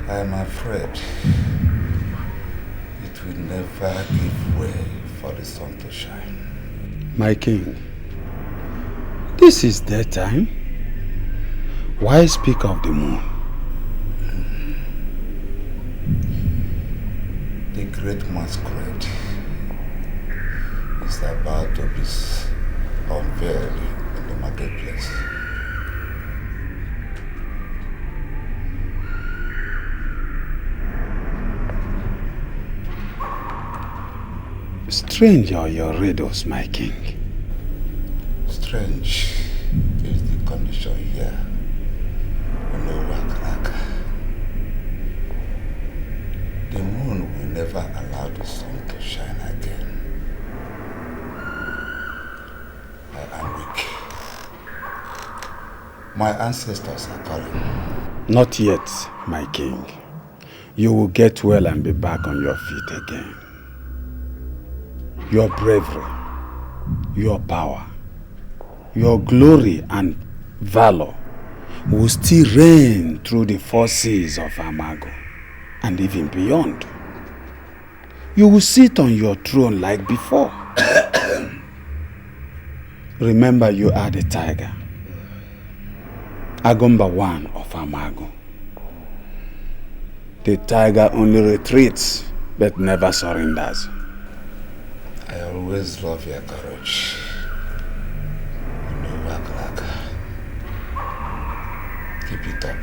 I am afraid it will never give way for the sun to shine. My king, this is their time. Why speak of the moon? The great masquerade is about to be unveiled in the marketplace. Strange are your riddles, my king. Strange is the condition here. No work. The moon will never allow the sun to shine again. I am weak. My ancestors are calling. Not yet, my king. You will get well and be back on your feet again. Your bravery, your power, your glory and valor will still reign through the four seas of Amago and even beyond. You will sit on your throne like before. Remember, you are the tiger, Agumba one of Amago. The tiger only retreats but never surrenders. I always love your courage. No work. Keep it up.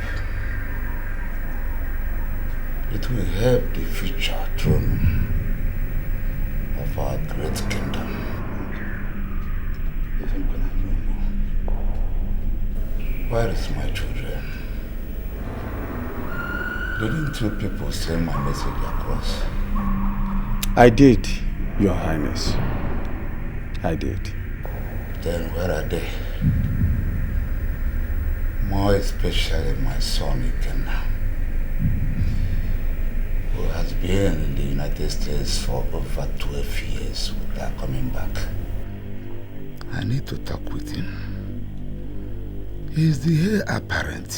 It will help the future throne of our great kingdom. Where is my children? Didn't two people send my message across? I did, Your Highness. I did. Then where are they? More especially my son Ikenna, who has been in the United States for over 12 years without coming back. I need to talk with him. He is the heir apparent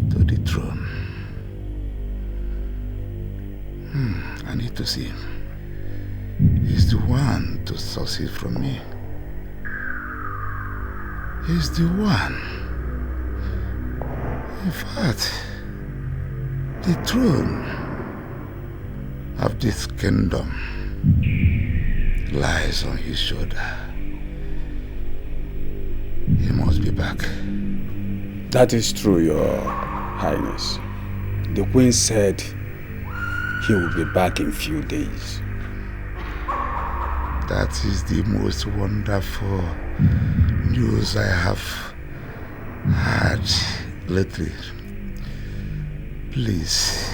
to the throne. I need to see him. He's the one to succeed from me. He's the one. In fact, the throne of this kingdom lies on his shoulder. He must be back. That is true, Your Highness. The Queen said he will be back in few days. That is the most wonderful news I have heard lately. Please,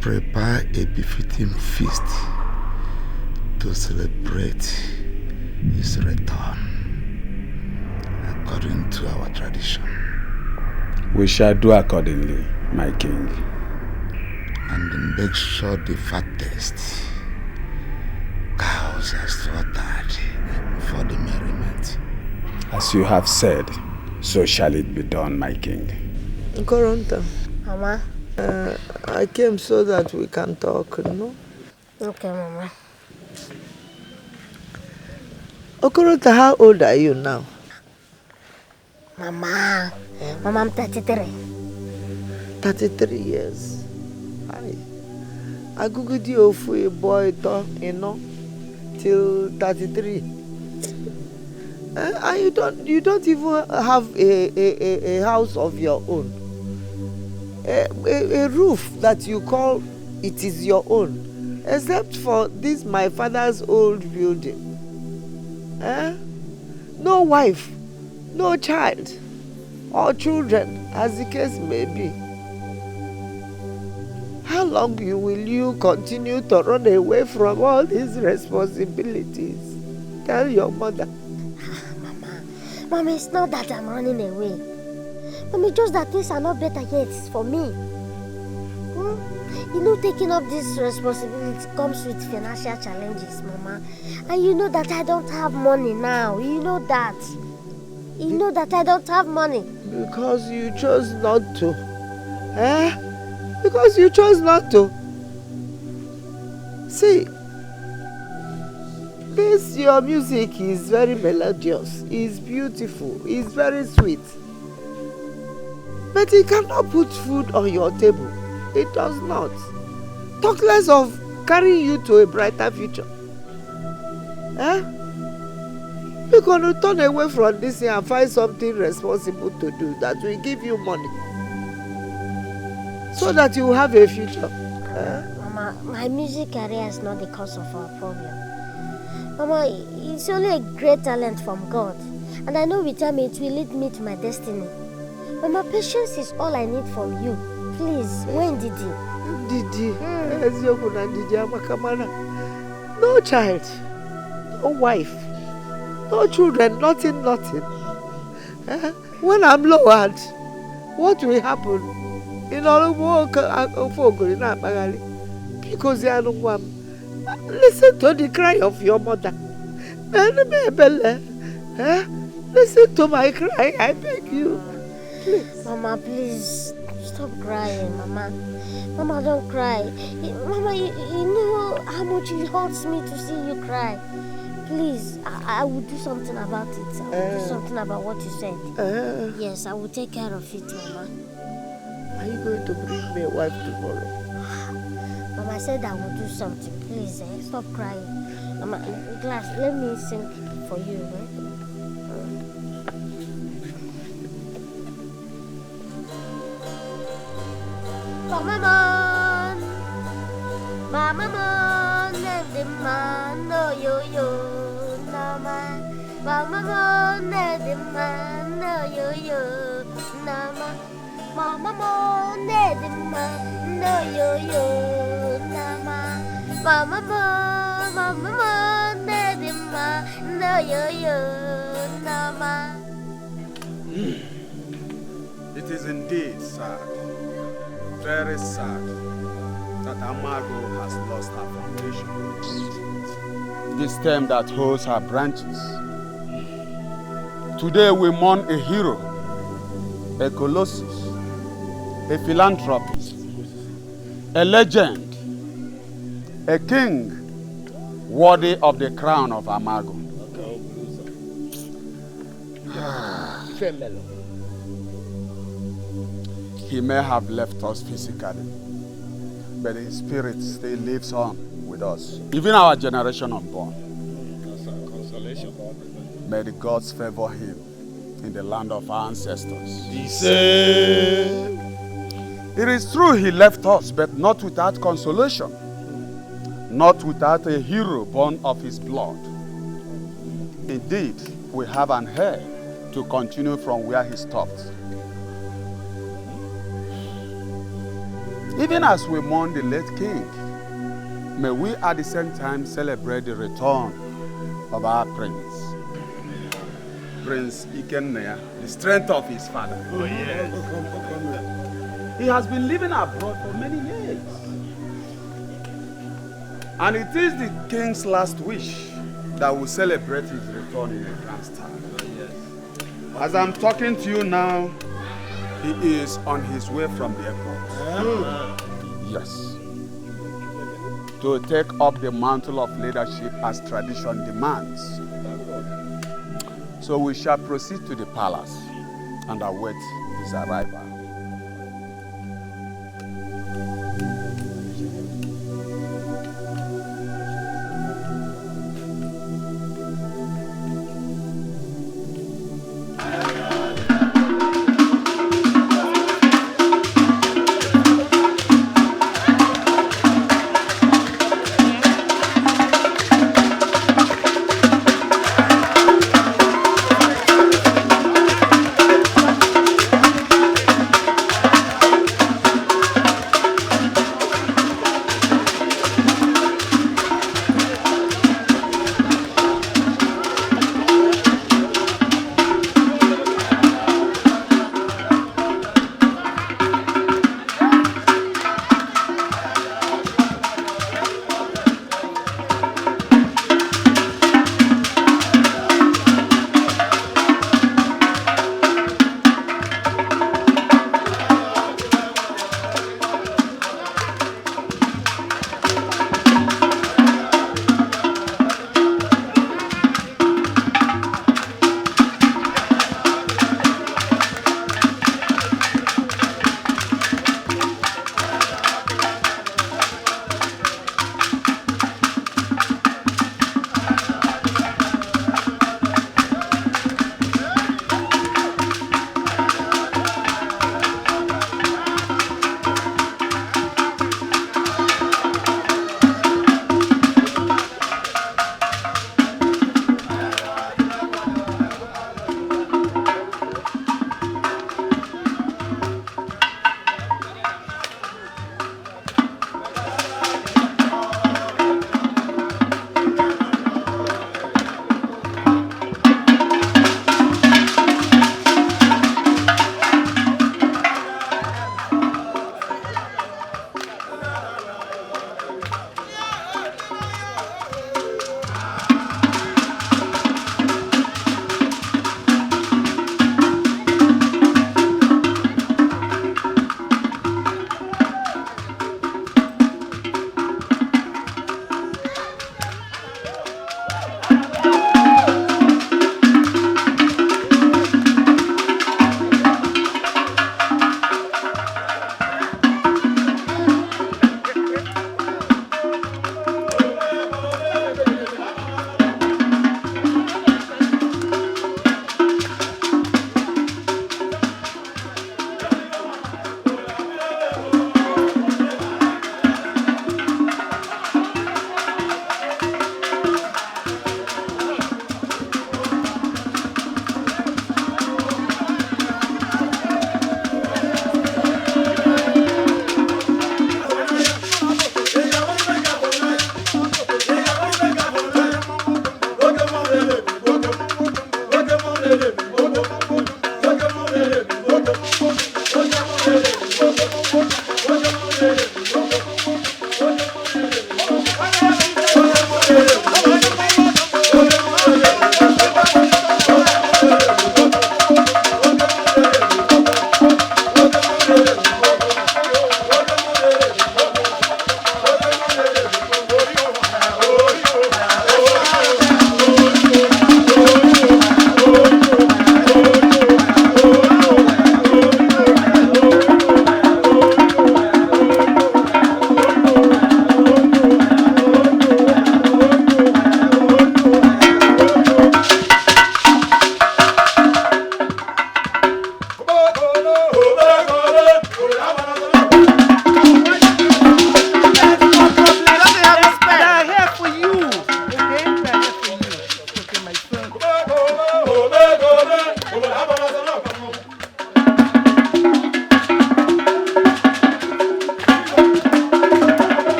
prepare a befitting feast to celebrate his return, according to our tradition. We shall do accordingly, my king. And make sure the fattest cows are slaughtered for the merriment. As you have said, so shall it be done, my king. Koronta. Mama. I came so that we can talk, no? Okay, Mama. Koronta, how old are you now? Mama. Mama, I'm 33. 33 years. I googled you for a boy, you know, till 33. And you don't even have a house of your own. A roof that you call it is your own, except for this my father's old building. No wife, no child, or children, as the case may be. How long will you continue to run away from all these responsibilities? Tell your mother. Mama, it's not that I'm running away. Mama, just that things are not better yet for me. You know, taking up this responsibility comes with financial challenges, Mama. And you know that I don't have money now. You know that. You know that I don't have money. Because you chose not to Because you chose not to. See, this your music is very melodious, is beautiful, is very sweet. But it cannot put food on your table. It does not. Talk less of carrying you to a brighter future. We're going to turn away from this and find something responsible to do that will give you money. So that you will have a future. Mama, my music career is not the cause of our problem. Mama, it's only a great talent from God. And I know with time it will lead me to my destiny. Mama, patience is all I need from you. Please, when did you? No child, no wife, no children, nothing. When I'm lowered, what will happen? Because listen to the cry of your mother. Listen to my cry, I beg you. Please. Mama, please stop crying, Mama. Mama, don't cry. Mama, you know how much it hurts me to see you cry. Please, I will do something about it. I will do something about what you said. Yes, I will take care of it, Mama. Are you going to bring me a wife tomorrow? Mama, I said I will do something. Please, stop crying. Mama, Glass, let me sing for you, right? Mama mon, and the man, no yo, Nama. Mama mon, and the man, no yo, Nama. Mama mon, and the man, no yo, Nama. Mama mon, and the man, no yo, Nama. It is indeed sad, very sad, that Amago has lost her foundation. The stem that holds her branches. Today we mourn a hero, a colossus, a philanthropist, a legend, a king worthy of the crown of Amago. He may have left us physically, but his spirit still lives on with us. Even our generation unborn. That's our consolation. May the gods favor him in the land of our ancestors. The same. It is true he left us, but not without consolation. Not without a hero born of his blood. Indeed, we have an heir to continue from where he stopped. Even as we mourn the late king, may we at the same time celebrate the return of our prince. Prince Ikenea, the strength of his father. Oh, yes. He has been living abroad for many years. And it is the king's last wish that we celebrate his return in a grand style. Oh, yes. As I'm talking to you now, he is on his way from the airport. Yes. To take up the mantle of leadership as tradition demands. So we shall proceed to the palace and await his arrival.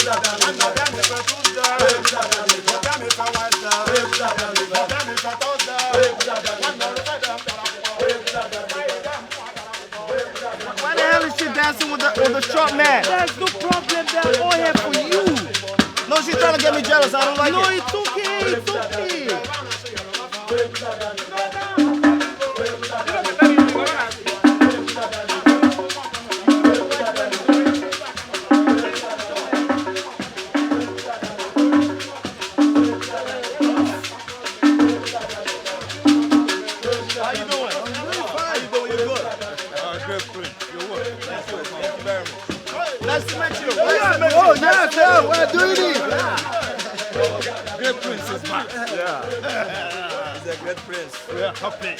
Why the hell is she dancing with the short man? There's no problem. They're all here for you. No, she's trying to get me jealous. I don't like No, it. it's okay. It's okay. How you doing? How you doing? You're good. Good, friend. You're what? Thank you very much. Nice to meet you. Oh, yes, yeah, we're doing it. Great prince is back. Yeah. He's a great prince. We are happy.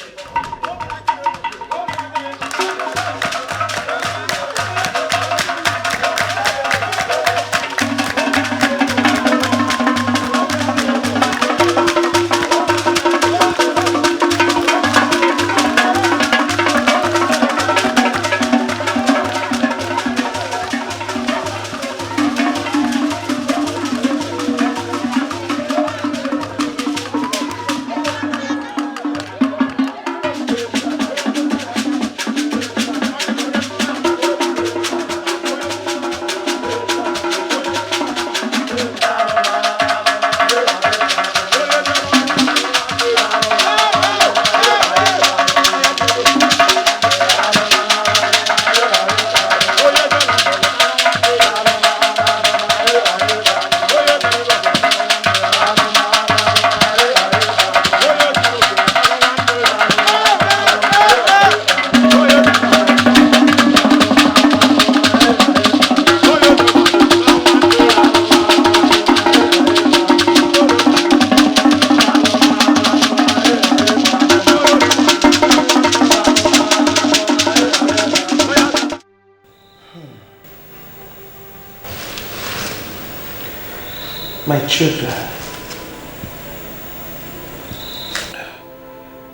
My children,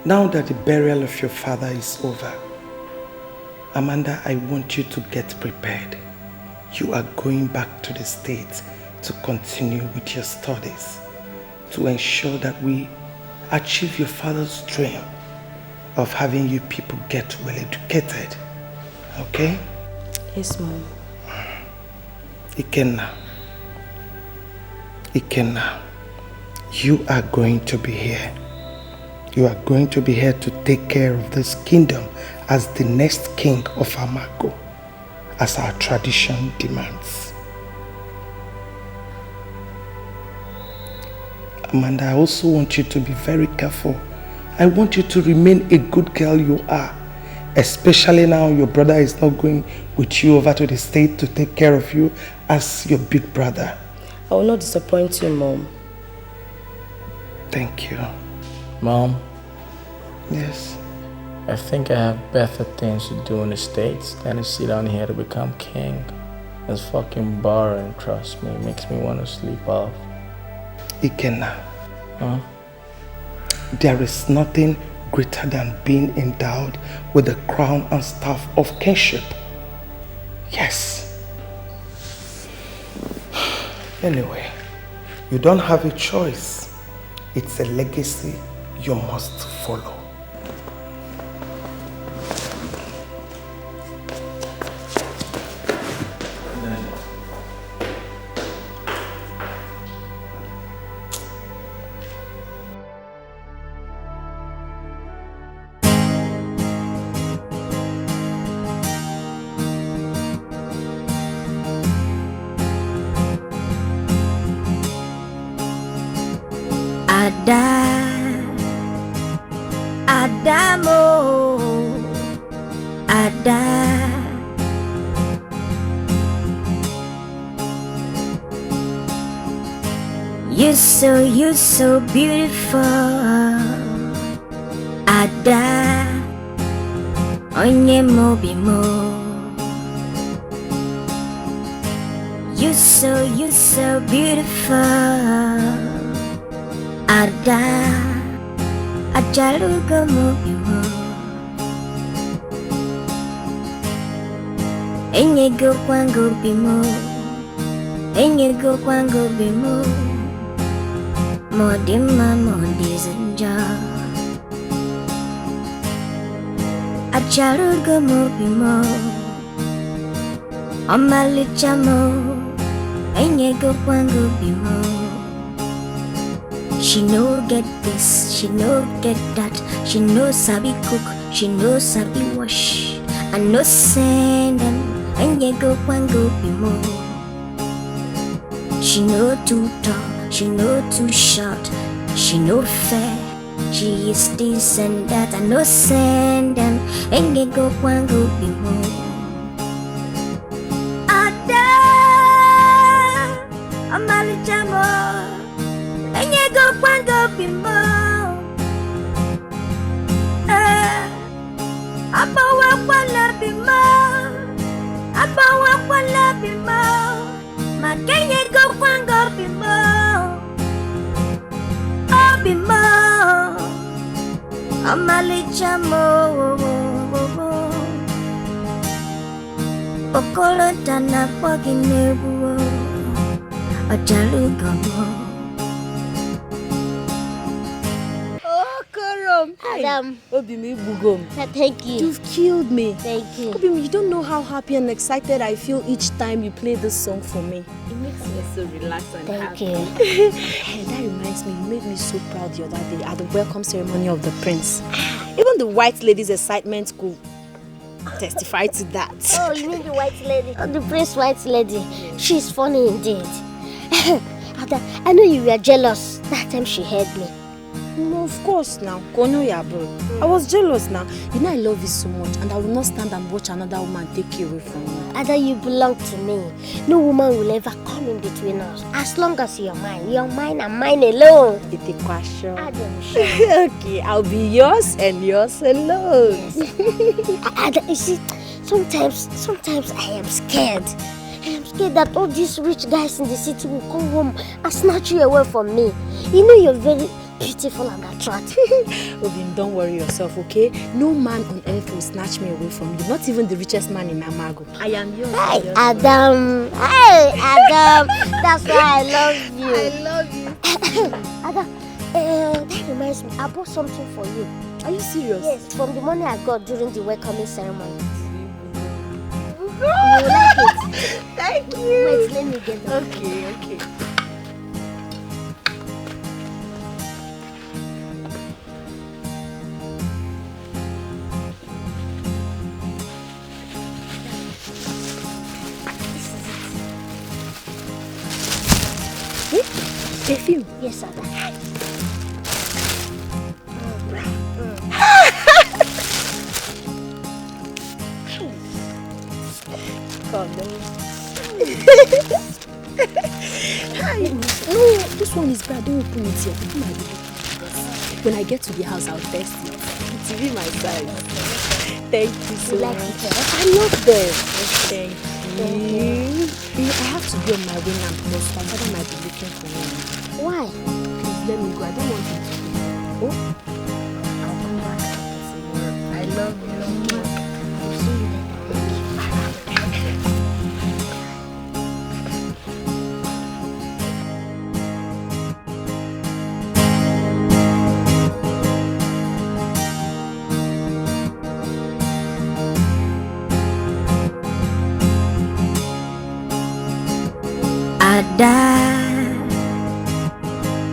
now that the burial of your father is over, Amanda, I want you to get prepared. You are going back to the States to continue with your studies, to ensure that we achieve your father's dream of having you people get well educated. Okay? Yes, Mom. Ikenna, you are going to be here. You are going to be here to take care of this kingdom as the next king of Amago, as our tradition demands. Amanda, I also want you to be very careful. I want you to remain a good girl you are, especially now your brother is not going with you over to the state to take care of you as your big brother. I will not disappoint you, Mom. Thank you. Mom? Yes? I think I have better things to do in the States than to sit down here to become king. It's fucking boring, trust me. It makes me want to sleep off. Ikenna. Huh? There is nothing greater than being endowed with the crown and staff of kingship. Yes. Anyway, you don't have a choice. It's a legacy you must follow. Adamo, Ada. You're so beautiful, Ada. Onye bimo. You're so beautiful, Ada. Ajaluga mobiwo Enyego kwangu bimo Enyego kwango bimo Modima modizenja Acharugo mo bimo Omalichamo Enyego kwango bimo She no get this, she no get that. She no sabi cook, she no sabi wash. I no send them, and you go one go be more. She no too tall, she no too short. She no fair, she is this and that. I no send them, and you go one go be more. Ada, Amalijamo. And you go one go be more. Abawa wala be more. Abawa wala be more. Ma can you go one go be more? Oh be more. Amalicha mo. Okolo tana pagine. Ajaluga mo. Adam. Obimi Bugom. Thank you. You've killed me. Thank you. Obimi, you don't know how happy and excited I feel each time you play this song for me. It makes me so relaxed and happy. Thank you. Hey, that reminds me, you made me so proud the other day at the welcome ceremony of the prince. Even the white lady's excitement could testify to that. Oh, you mean the white lady? Oh, the prince white lady. She's funny indeed. Ada, I know you were jealous that time she heard me. No, of course now. I was jealous now. You know I love you so much and I will not stand and watch another woman take you away from me. Ada, you belong to me. No woman will ever come in between us. As long as you're mine and mine alone. It's a question. Adam, sure. Okay, I'll be yours and yours alone. Yes. Ada, you see, sometimes I am scared. I am scared that all these rich guys in the city will come home and snatch you away from me. You know you're very beautiful and attractive. Obin, don't worry yourself, okay? No man on earth will snatch me away from you. Not even the richest man in Amago. I am yours. Hey, Adam. Hey, Adam. That's why I love you. I love you. Adam, that reminds me. I bought something for you. Are you serious? Yes, from the money I got during the welcoming ceremony. You will like it. Thank you. Wait, let me get them. Okay. Perfume? Yes, Ada. No, this one is bad. Don't open it yet. Open my baby. When I get to the house, I'll test it. It will be my size. Thank you so much. I love them. Thank you. I have to be on my way now because my father might be looking for me. Why? Please let me go. I don't want him to go. Oh? I'll come back tomorrow. I love you. I'll see you later.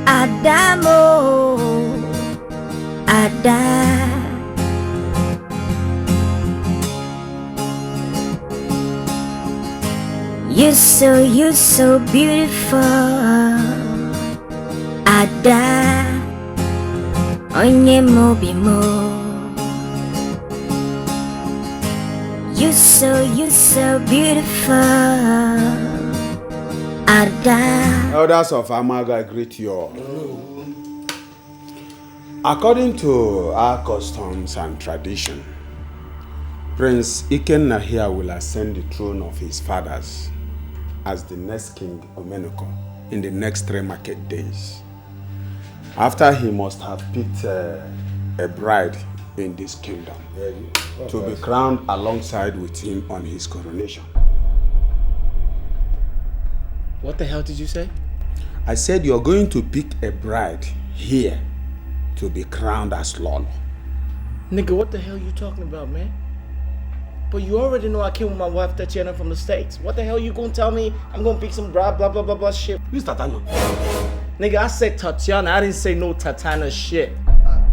Adamo, Ada. You're so beautiful, Ada. Onye mobimo. You're so beautiful. Elders of Amago, I greet you all. According to our customs and tradition, Prince Ikenna here will ascend the throne of his fathers as the next king Omenoko in the next 3 market days. After he must have picked a bride in this kingdom to be crowned alongside with him on his coronation. What the hell did you say? I said you're going to pick a bride here to be crowned as Lolo. Nigga, what the hell you talking about, man? But you already know I came with my wife Tatiana from the States. What the hell you gonna tell me I'm gonna pick some blah blah blah blah blah shit? Who's Tatiana? Nigga, I said Tatiana, I didn't say no Tatiana shit.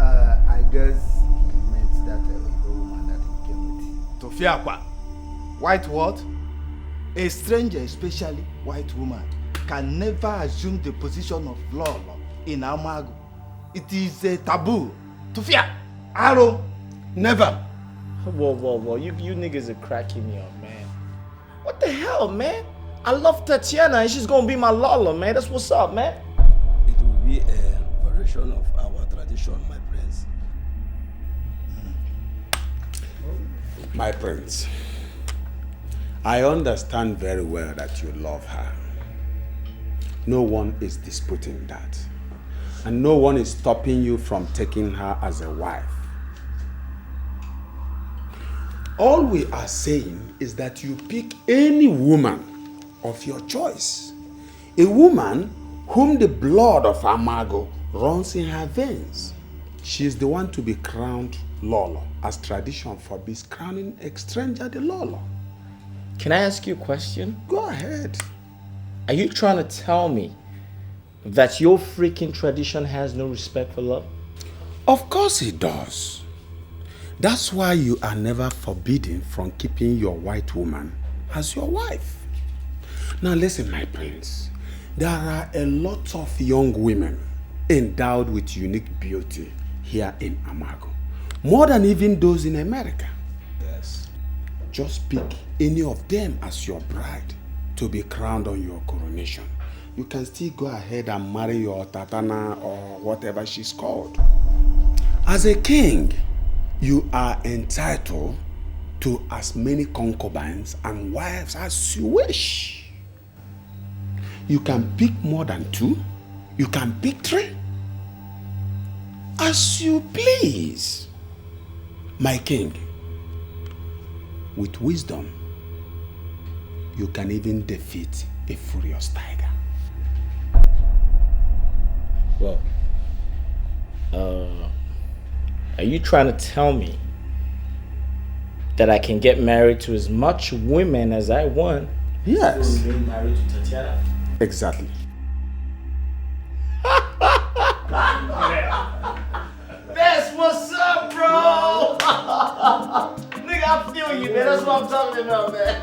I guess he meant that Igbo woman that he came with. Tofiakwa. White what? A stranger, especially white woman, can never assume the position of Lolo in Amago. It is a taboo. Tofia, Aro, never. Whoa. You niggas are cracking me up, man. What the hell, man? I love Tatiana and she's gonna be my Lolo, man. That's what's up, man. It will be a variation of our tradition, my prince. My prince, I understand very well that you love her. No one is disputing that. And no one is stopping you from taking her as a wife. All we are saying is that you pick any woman of your choice. A woman whom the blood of Amago runs in her veins. She is the one to be crowned Lolo, as tradition forbids crowning a stranger the Lolo. Can I ask you a question? Go ahead. Are you trying to tell me that your freaking tradition has no respect for love? Of course it does. That's why you are never forbidden from keeping your white woman as your wife. Now listen, my prince. There are a lot of young women endowed with unique beauty here in Amago. More than even those in America. Yes. Just pick any of them as your bride to be crowned on your coronation. You can still go ahead and marry your Tatana or whatever she's called. As a king, you are entitled to as many concubines and wives as you wish. You can pick more than 2. You can pick 3. As you please. My king, with wisdom, you can even defeat a furious tiger. Well, are you trying to tell me that I can get married to as much women as I want? Yes. Being married to Tatiana? Exactly. That's what's up, bro! Nigga, I feel you, man. That's what I'm talking about, man.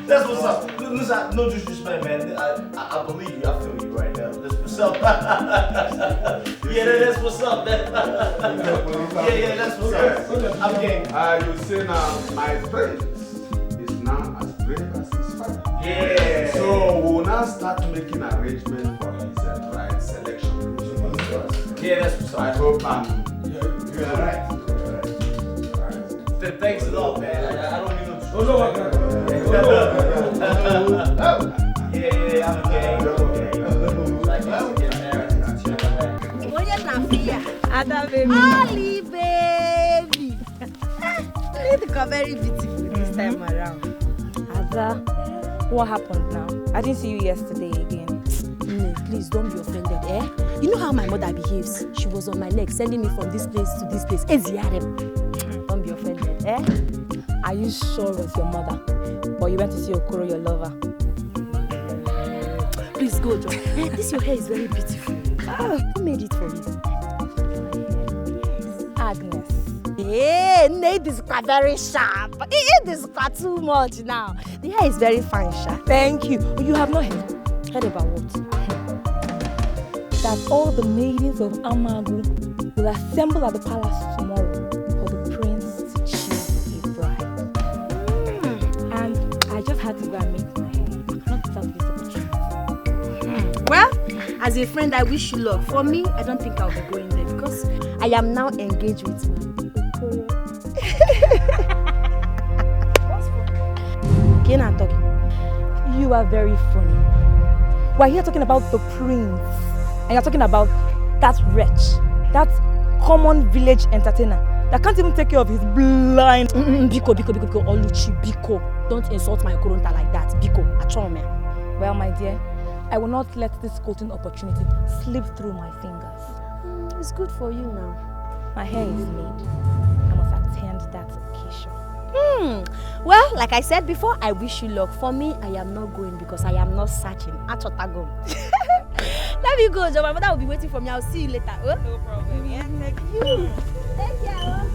That's what's up. Listen, no disrespect, man. I believe you. I feel you right now. That's what's up. Yeah, that's what's up, man. Yeah, that's what's up. I'm game. You say now, my prince is now as brave as his father. Yeah. So we'll now start making arrangements for his bride selection. Yeah, that's what's up. I hope you're alright. Thanks a lot, man. I don't need no. Yeah, I'm okay. Like, let's get married. Ada baby. Ali baby. You look very beautiful this time around. Ada, what happened now? I didn't see you yesterday again. Please don't be offended, eh? You know how my mother behaves. She was on my neck, sending me from this place to this place. Don't be offended, eh? Are you sure it was your mother? Or you went to see Okoro, your lover? Please go, John. This your hair is very beautiful. Who made it for you? Agnes. Hey, this is very sharp. This is too much now. The hair is very fine, sharp. Thank you. You have not heard about what? That all the maidens of Amagu will assemble at the palace tomorrow for the prince to choose a bride. And I just had to go and meet my home. I cannot stop this opportunity. Well, as a friend, I wish you luck. For me, I don't think I'll be going there because I am now engaged with my Okoro. What's funny? Can I talk? You are very funny. We're here talking about the prince. And you're talking about that wretch, that common village entertainer that can't even take care of his blind. Biko, Oluchi, Biko. Don't insult my Koronta like that. Biko, Achome. Well, my dear, I will not let this golden opportunity slip through my fingers. It's good for you now. My hair is made. I must attend that occasion. Well, like I said before, I wish you luck. For me, I am not going because I am not searching. Achotago. Let me go, Joe. My mother will be waiting for me. I'll see you later. Oh? No problem. Yeah, thank you. Take care.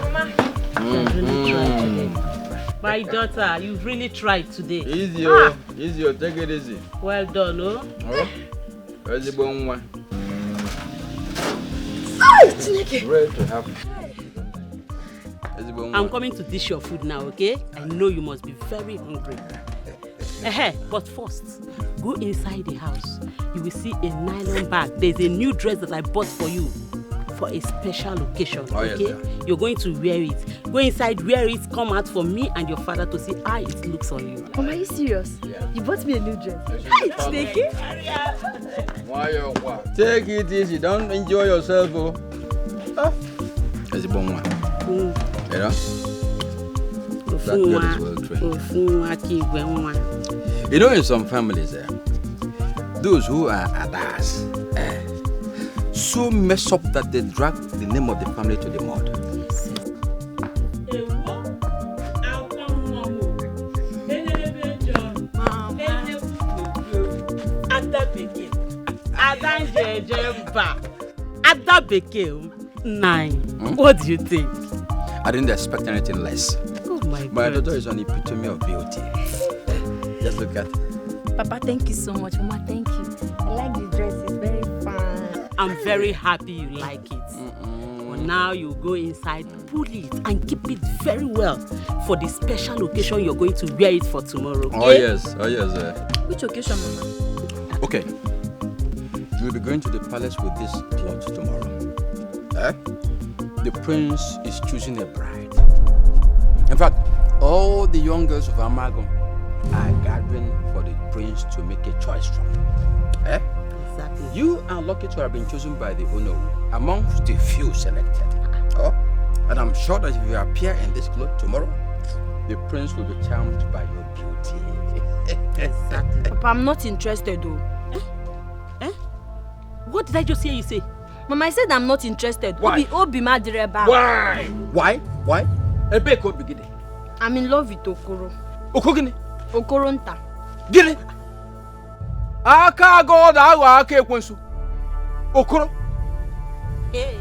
Mama, you've really tried today. My daughter, you've really tried today. Easy, easy, take it easy. Well done, oh? Where's the bone one? Great to have you. I'm coming to dish your food now, okay? I know you must be very hungry. But first, go inside the house. You will see a nylon bag. There's a new dress that I bought for you for a special occasion, okay? Yes, you're going to wear it. Go inside, wear it, come out for me and your father to see how it looks on you. Mama, are you serious? Yeah. You bought me a new dress. Take it. Take it easy. Don't enjoy yourself, oh. That's the bone one. You know? That girl is well trained. You know, in some families, those who are adas, so mess up that they drag the name of the family to the mud. What do you think? I didn't expect anything less. Oh my God. My daughter is an epitome of beauty. Just look at it. Papa, thank you so much. Mama, thank you. I like the dress. It's very fun. I'm very happy you like it. But now you go inside, pull it, and keep it very well for the special occasion you're going to wear it for tomorrow. Okay? Oh yes. Which occasion, Mama? Okay. You will be going to the palace with this cloth tomorrow. The prince is choosing a bride. In fact, all the young girls of Amago are gathering for the prince to make a choice from. Exactly. You are lucky to have been chosen by the Ono amongst the few selected. And I'm sure that if you appear in this cloth tomorrow, the prince will be charmed by your beauty. Exactly. Papa, I'm not interested though. What did I just hear you say? Mama, I said I'm not interested. Why? Why? I'm in love with Okoro. Okogini? Okoronta. Gini? Aka God aka ekwensu. Okoro?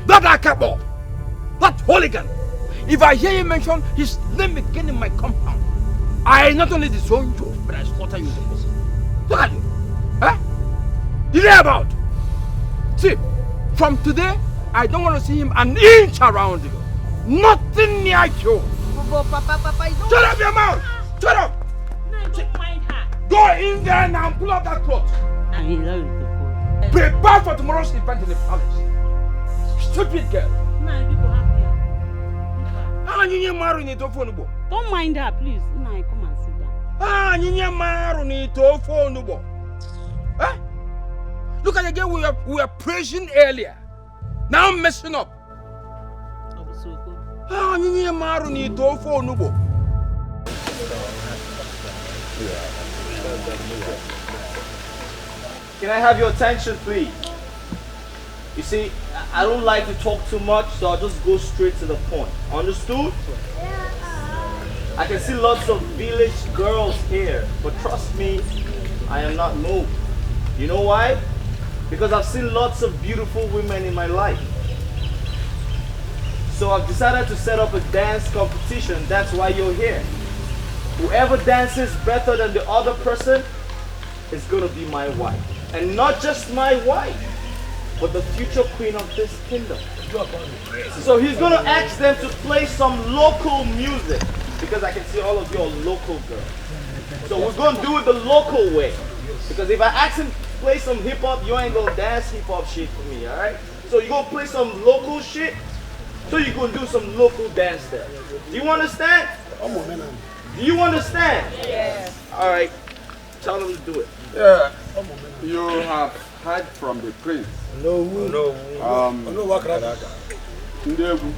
That akabo. That hooligan. If I hear you mention his name again in my compound, I not only disown you, but I slaughter you as a person. Look at you. You know about? See, from today, I don't want to see him an inch around you. Nothing near you. Papa, you don't... Shut up your mouth! Shut up! No, don't mind her. Go in there now and pull up that cloth. I love you. Prepare for tomorrow's event in the palace. Stupid girl. Don't mind her, please. Now come and sit down. Look at the girl we were praising earlier. Now I'm messing up. Can I have your attention, please? You see, I don't like to talk too much, so I'll just go straight to the point. Understood? I can see lots of village girls here, but trust me, I am not moved. You know why? Because I've seen lots of beautiful women in my life. So I've decided to set up a dance competition. That's why you're here. Whoever dances better than the other person is gonna be my wife. And not just my wife, but the future queen of this kingdom. So he's gonna ask them to play some local music, because I can see all of you are local girls. So we're gonna do it the local way. Because if I ask him to play some hip hop, you ain't gonna dance hip hop shit for me, alright? So you're gonna play some local shit, so you're gonna do some local dance there. Do you understand? Do you understand? Yes. Alright, tell them to do it. Yeah. You have heard from the prince. No. Ndebu.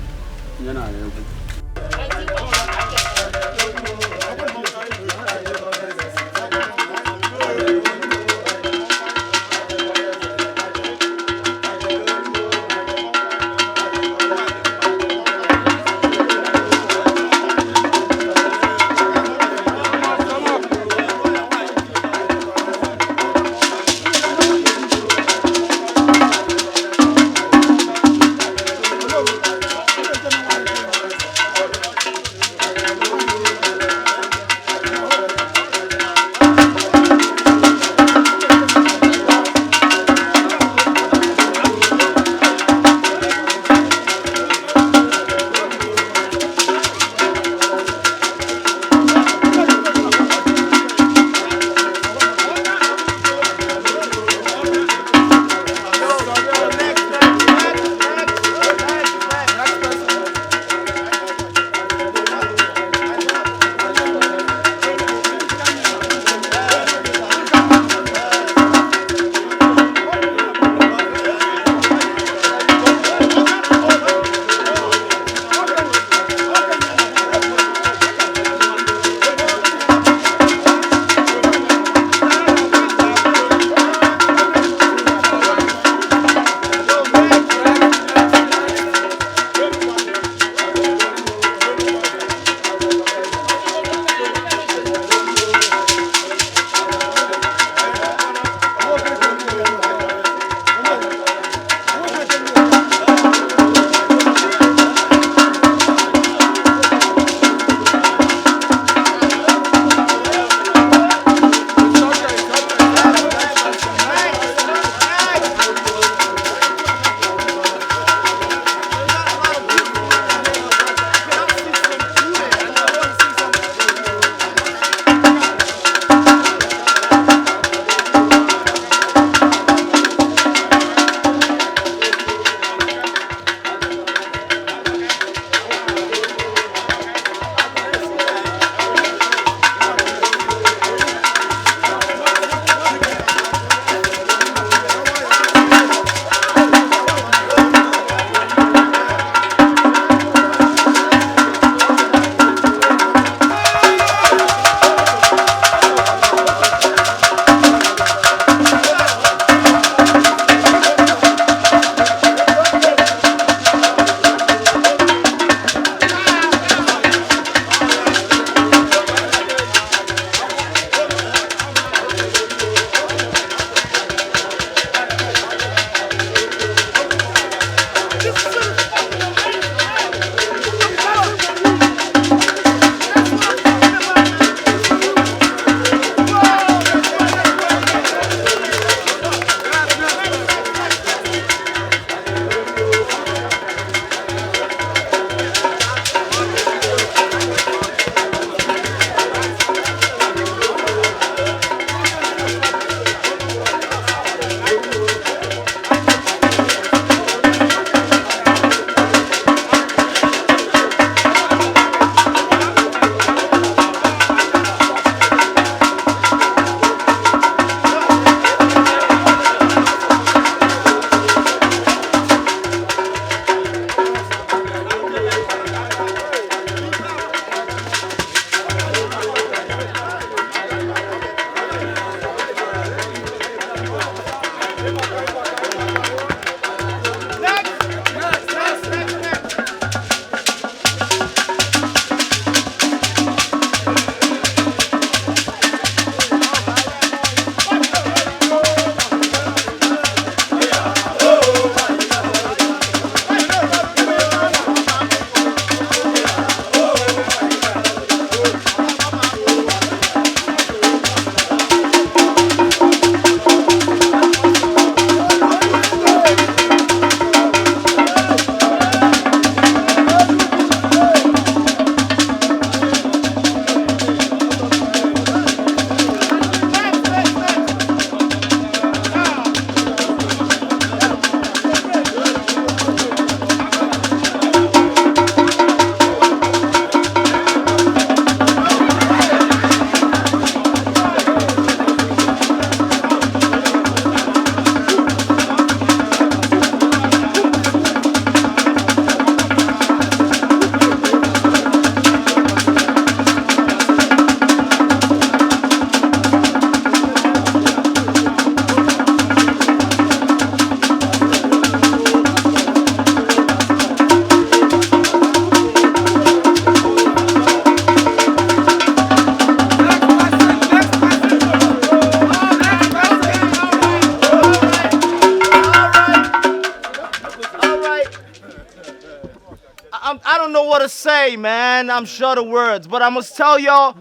what to say, man. I'm short of words. But I must tell y'all,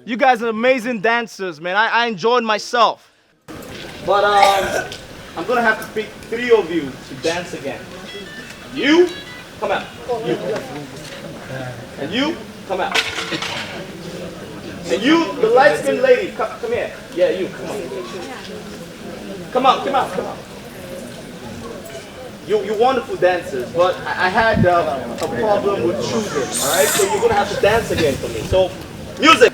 you guys are amazing dancers, man. I enjoyed myself. But I'm gonna have to pick 3 of you to dance again. You, come out. You. And you, come out. And you, the light-skinned lady, come here. Yeah, you, come on. Come out. You wonderful dancers, but I had a problem with choosing, all right? So you're gonna have to dance again for me. So, music.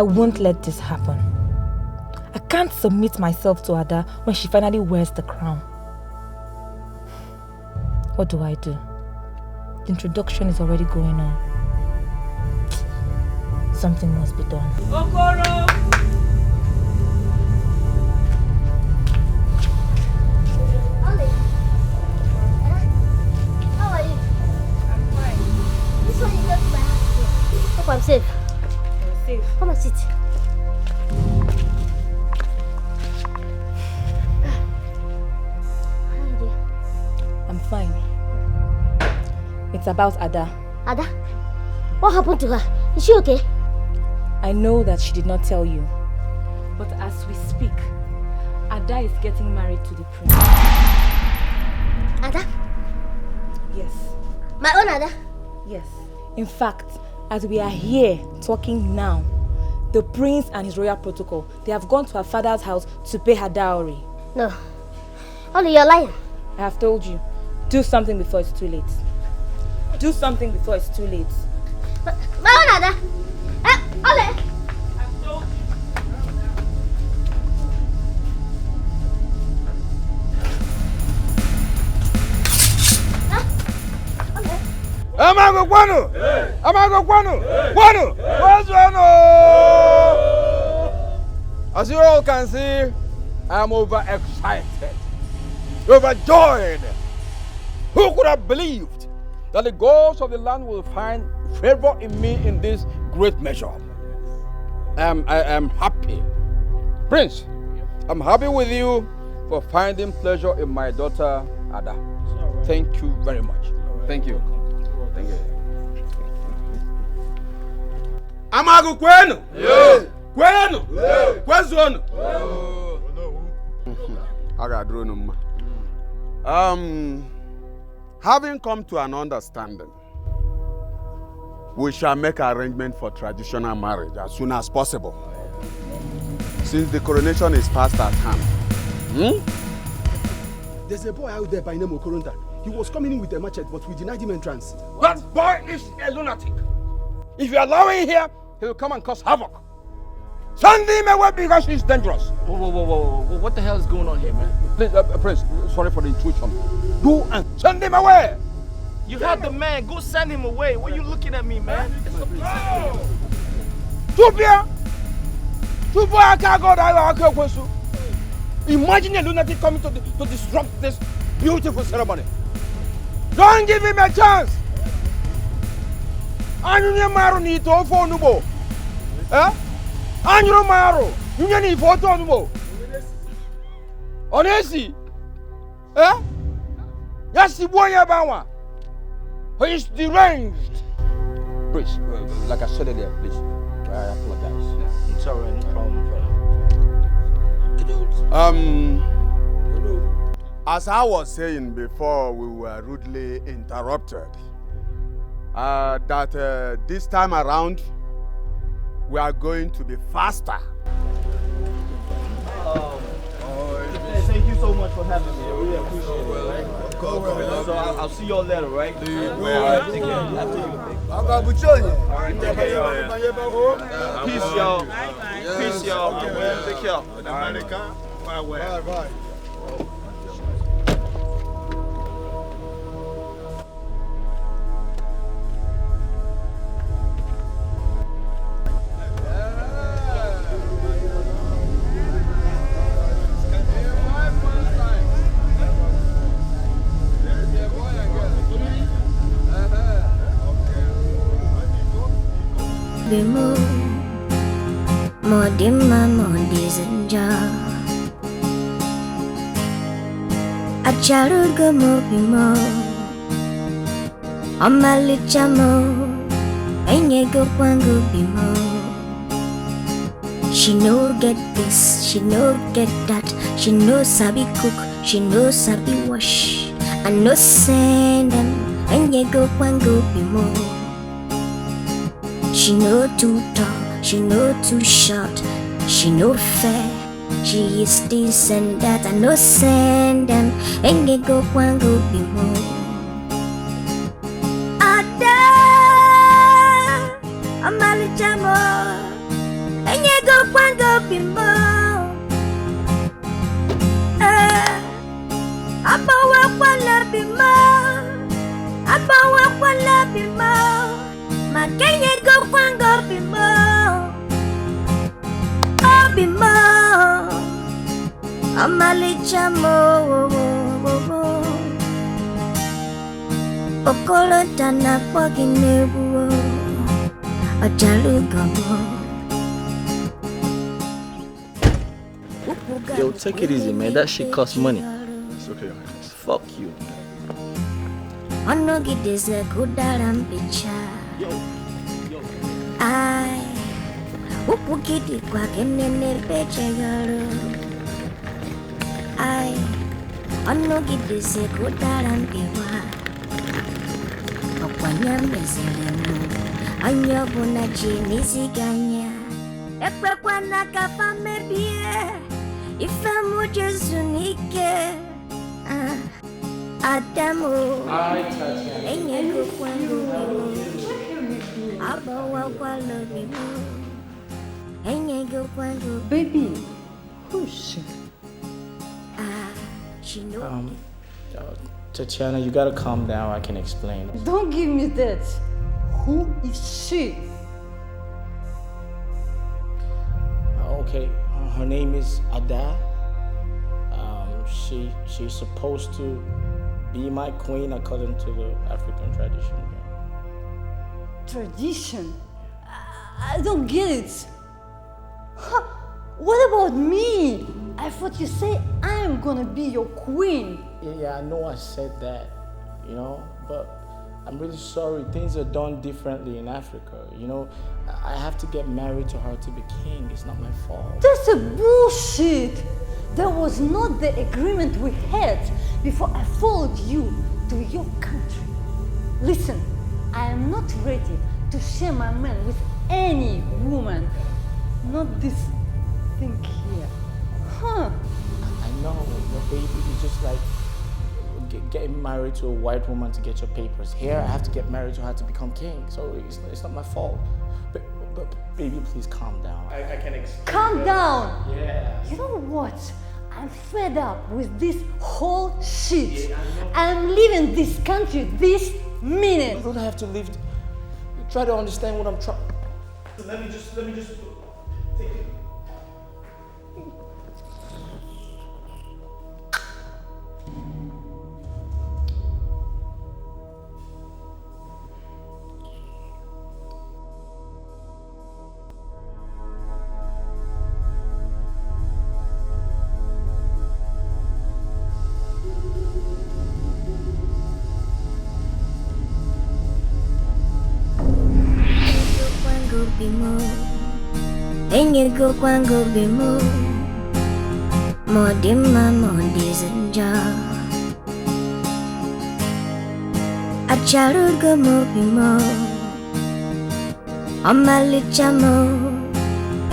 I won't let this happen. I can't submit myself to Ada when she finally wears the crown. What do? The introduction is already going on. Something must be done. Okoro! How are you? I'm fine. This one you go to my house. Hope I'm safe. You're safe. Come and sit. I'm fine. It's about Ada. Ada? What happened to her? Is she okay? I know that she did not tell you. But as we speak, Ada is getting married to the prince. Ada? Yes. My own Ada? Yes. In fact, as we are here talking now, the prince and his royal protocol, they have gone to her father's house to pay her dowry. No. Only you're lying. I have told you. Do something before it's too late. Do something before it's too late. My own Ada? Ole! Amago Kwano! Amago Kwano! Kwano! Where's Kwano? As you all can see, I am overexcited, overjoyed. Who could have believed that the gods of the land will find favor in me in this great measure? I am happy. Prince, I'm happy with you for finding pleasure in my daughter, Ada. Thank you very much. Thank you. Thank you. Amagu Kwenu! Kwenu! Kwezono! Having come to an understanding, we shall make arrangement for traditional marriage as soon as possible, since the coronation is fast at hand. There's a boy out there by name of Koronta. He was coming in with a machete, but we denied him entrance. That boy is a lunatic. If you allow him here, he will come and cause havoc. Send him away because he's dangerous. Whoa. What the hell is going on here, man? Please, Prince, sorry for the intrusion. Go and send him away. You had the man. Go send him away. Why are you looking at me, man? Tupia! Tupia can't go down. Imagine a lunatic coming to disrupt this beautiful ceremony. Don't give him a chance. Anyu maru ni to for nubo. Anyu maru. You need for to nubo. Honestly. Yes, the boy Yabawa. He is deranged. Please, like I said earlier, please. I apologize. It's alright, no problem. As I was saying before we were rudely interrupted, that this time around we are going to be faster. Thank you so much for having me. I really appreciate it. Right? So I'll see y'all later, right? Take care. After you. Peace, y'all. Peace, y'all. Take care. Bye. Bimo, modima modizenja. Acharuga mo bimo, amalichamo, enyego kwangu bimo. She no get this, she no get that. She no sabi cook, she no sabi wash. I no send them, enyego kwangu bimo. She no too tall, she no too short, she no fair, she is this and that. I no send them, and get go one go be more. Ada, I'm a little more, and kwango bimo. Abawa kwala bimo. Abawa kwala bimo. Makenye go kwango bimo. Oh bimo. Amalicha mo. Okolo tana poginebu. Ajalu gabo. Yo, take it easy, man. That shit costs money. It's okay, Your Highness. Fuck you. Ono gideze kudaram picha. Ai, upu gidi kwa kenene peche galo. Ai, ono gideze kudaram piwa. Okwanya mezelemu, anyo buna jini ziganya. Ekwe kwa nakafa mebie, ifemu jesu nike. Adamu, enye kukwangu bimu, abawa kwalo bimu, enye kukwangu. Baby, who's she? She knows. Tatiana, you gotta calm down. I can explain. Don't give me that. Who is she? Okay, her name is Ada. She's supposed to be my queen according to the African tradition. Tradition? I don't get it. Huh. What about me? I thought you said I'm gonna be your queen. Yeah, I know I said that, you know, but I'm really sorry. Things are done differently in Africa, you know. I have to get married to her to be king. It's not my fault. That's a bullshit. That was not the agreement we had before I followed you to your country. Listen, I am not ready to share my man with any woman. Not this thing here. Huh? I know, but baby, it's just like getting married to a white woman to get your papers. Here, I have to get married to her to become king. So it's not my fault. But baby, please calm down. I can explain. Calm down. Yeah. You know what? I'm fed up with this whole shit. Yeah, I'm leaving this country this minute. You don't have to leave. Try to understand what I'm trying. Let me just take it. Enye go kwangu bimu, modima modizenja. Acharu go mo bimu, amalichamo.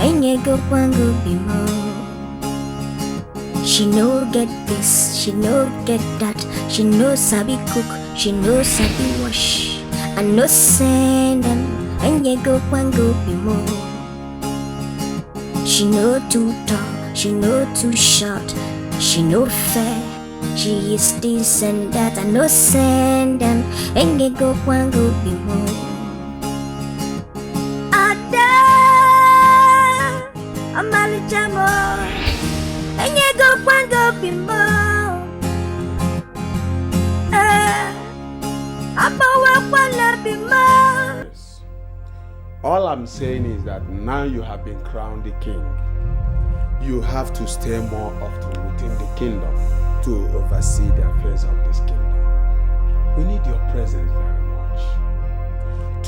Enye go kwangu bimu. She no get this, she no get that. She no sabi cook, she no sabi wash. I no send them. Enye go kwangu bimu. She no too tall, she no too short, she no fair, she is this and that. I no send them, enye go kwangu bimo. Ada, amali jamo, enye go kwangu bimo. Abawa kwala bimo. All I'm saying is that now you have been crowned the king. You have to stay more often within the kingdom to oversee the affairs of this kingdom. We need your presence very much.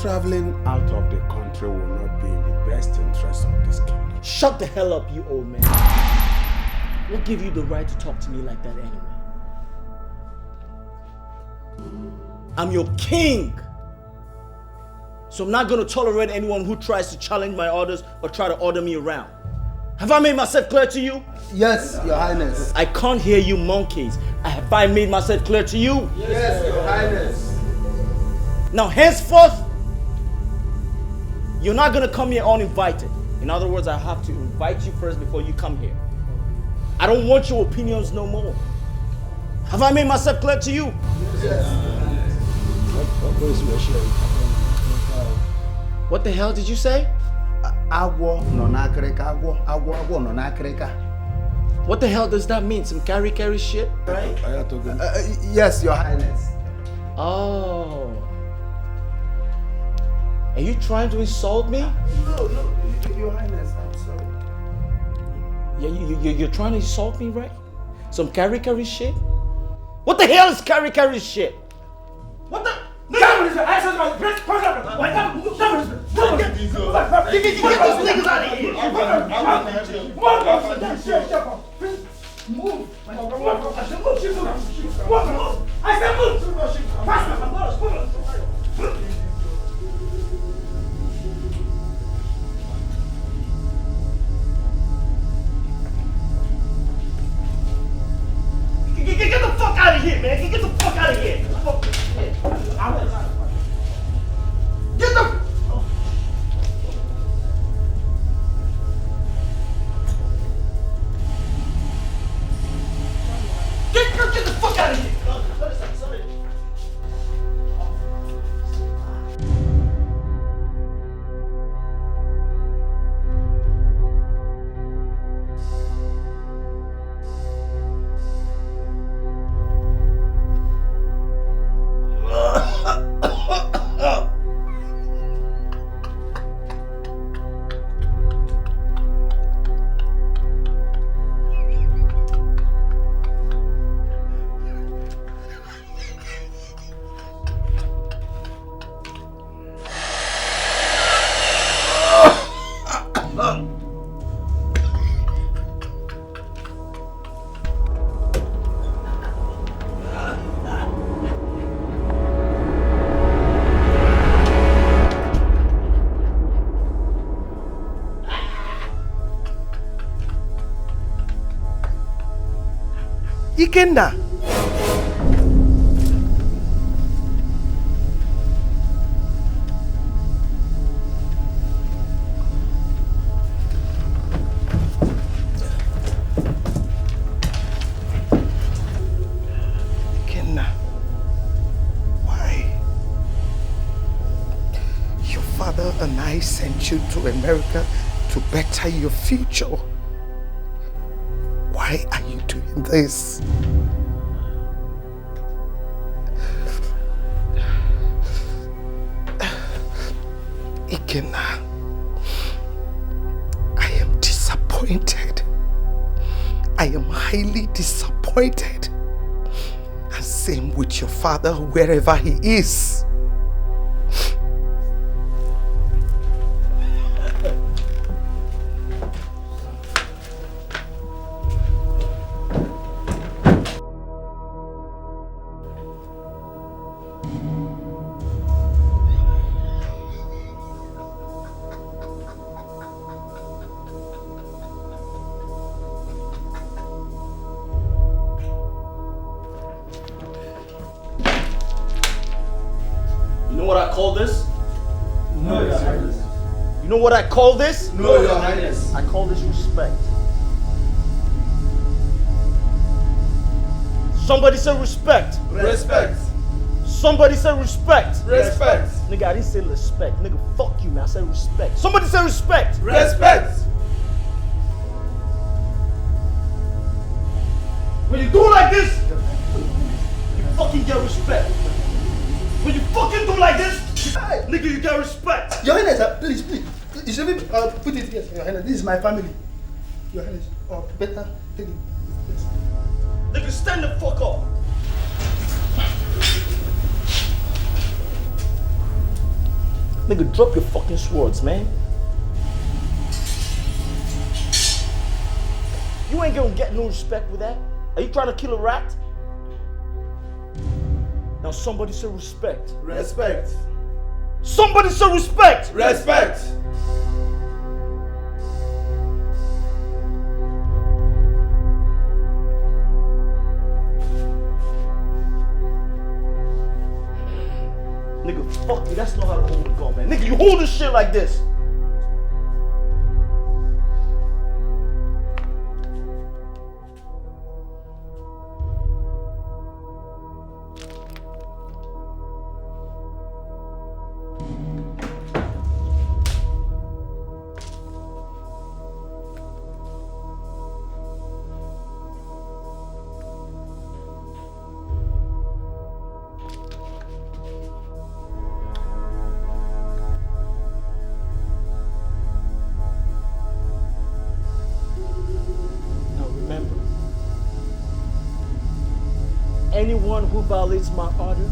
Traveling out of the country will not be in the best interest of this kingdom. Shut the hell up, you old man. What give you the right to talk to me like that anyway? I'm your king. So I'm not going to tolerate anyone who tries to challenge my orders or try to order me around. Have I made myself clear to you? Yes, Your Highness. I can't hear you monkeys. Have I made myself clear to you? Yes, Your Highness. Now henceforth, you're not going to come here uninvited. In other words, I have to invite you first before you come here. I don't want your opinions no more. Have I made myself clear to you? Yes. What the hell did you say? Agwo no n'akịrịka, agwo no n'akịrịka. What the hell does that mean? Some carry shit, right? Yes, Your Highness. Oh. Are you trying to insult me? No, Your Highness, I'm sorry. You're trying to insult me, right? Some carry shit? What the hell is carry shit? What the? Get these niggas out of here! Move! I said move! Get the fuck out of here, man! Get the fuck out of here! Get the... Get the fuck out of here! Ikenna. Ikenna. Why? Your father and I sent you to America to better your future. Why are you doing this? Ikenna, I am disappointed. I am highly disappointed. And same with your father, wherever he is. You know what I call this? No, Your Highness. I call this respect. Somebody say respect. Respect. Somebody say respect. Respect. Nigga, I didn't say respect. Nigga, fuck you, man. I said respect. Somebody say respect. Respect. When you do like this, you fucking get respect. When you fucking do like this, nigga, you get respect. Your Highness, please. You should put it here, Your Highness. This is my family. Your Highness, or better, take it. Yes. Nigga, stand the fuck up. Nigga, drop your fucking swords, man. You ain't gonna get no respect with that. Are you trying to kill a rat? Now somebody say respect. Respect. Somebody say respect. Respect. Nigga, fuck you. That's not how to hold a gun, man. Nigga, you hold this shit like this. anyone who violates my order,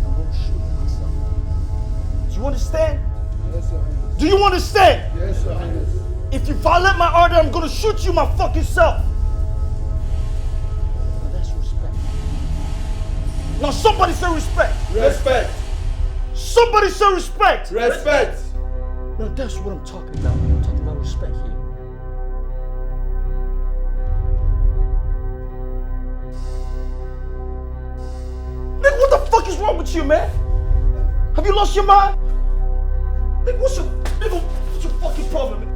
I'm gonna shoot him myself. Do you understand? Yes, Your Highness. Do you understand? Yes, Your Highness. If you violate my order, I'm gonna shoot you my fucking self. Now that's respect. Now somebody say respect. Respect. Somebody say respect. Respect. Now that's what I'm talking about. I'm talking about respect here. Nigga, what the fuck is wrong with you, man? Have you lost your mind? Nigga, what's your fucking problem?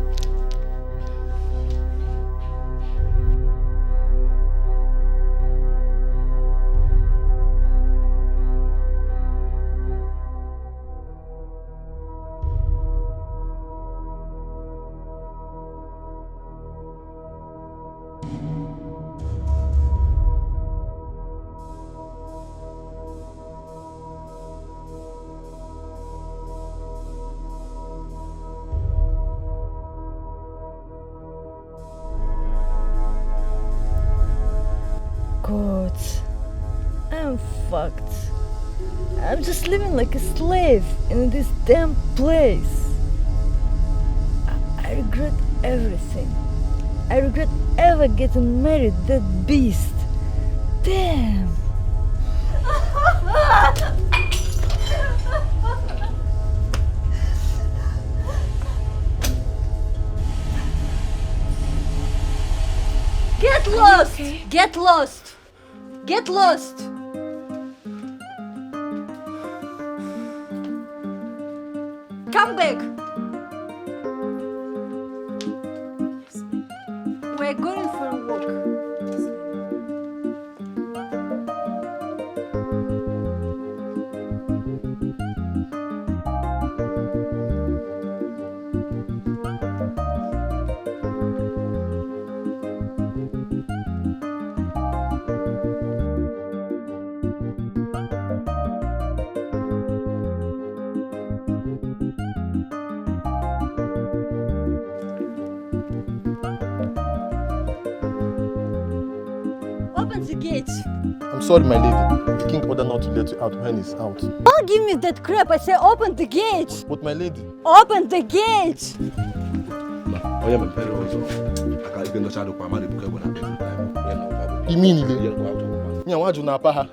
God, I'm fucked. I'm just living like a slave in this damn place. I regret everything. I regret ever getting married to that beast. Damn. Get lost! Get lost! Get lost! Come back! We're going for a walk. Open the gate. I'm sorry, my lady. The king ordered not to let you out when he's out. Don't give me that crap. I say open the gate. But my lady. Open the gate. Immediately. Yeah, why do you not pay her?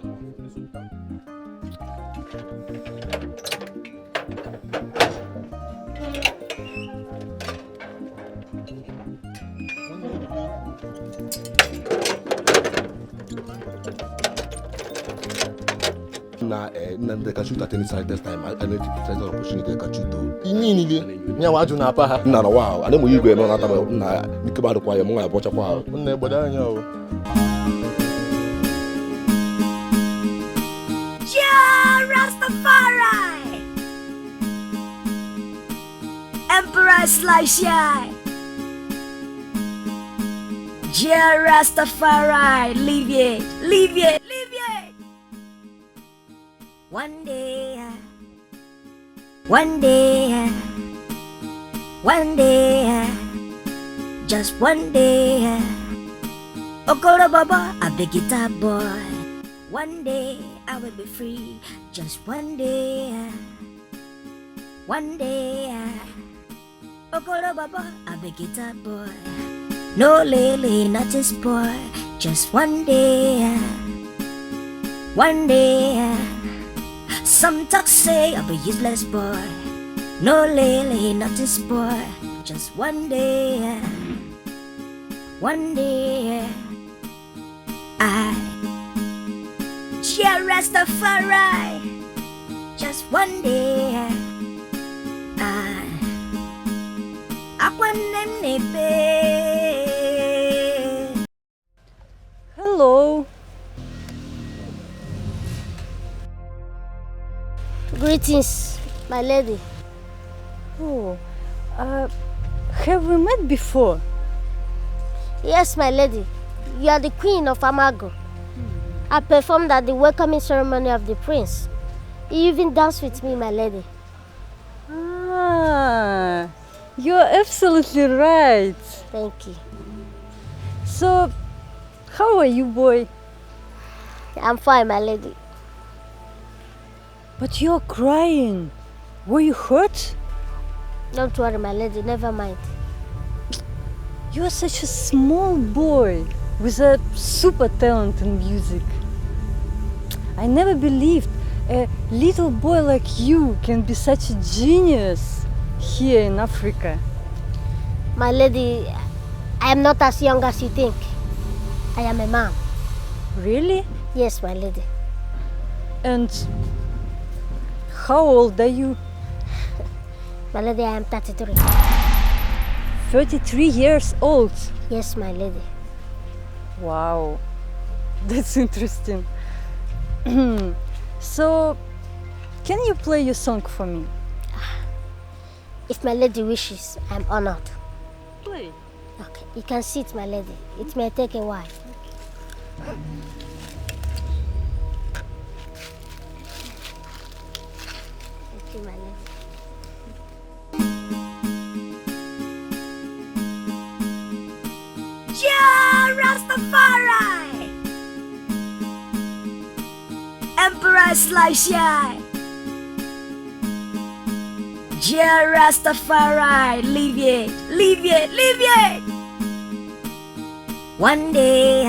They can shoot at any side this time. I need to present an opportunity. They can shoot though. Immediately. Yeah, why do you not pay her? No, wow. I know you go on that time. Nah, you come out of quiet. Monga watch a while. But I know. Ja Rastafari, Emperor Slice Ja Rastafari, leave it, leave it, leave it. One day, just one day, Okoro Baba, a big guitar boy. One day I will be free, just one day, Okoro Baba, a big guitar boy. No lily, not this boy, just one day, Some talk say I'll be useless boy. No lily, not this boy, just one day, Ja Rastafari, just one day, Hello. Greetings, my lady. Oh, have we met before? Yes, my lady. You are the queen of Amago. I performed at the welcoming ceremony of the prince. You even danced with me, my lady. Ah, you're absolutely right. Thank you. So, How are you, boy? I'm fine, my lady. But you're crying. Were you hurt? Don't worry, my lady, never mind. You're such a small boy with a super talent in music. I never believed a little boy like you can be such a genius here in Africa. My lady, I am not as young as you think. I am a man. Really? Yes, my lady. And how old are you? My lady, I am 33. 33 years old? Yes, my lady. Wow, that's interesting. So, can you play your song for me? If my lady wishes, I'm honored. Play. Okay, you can sit, my lady. It may take a while. Thank you, my lady. Ja Rastafari, Emperor Sly. Ja Rastafari, leave it. One day,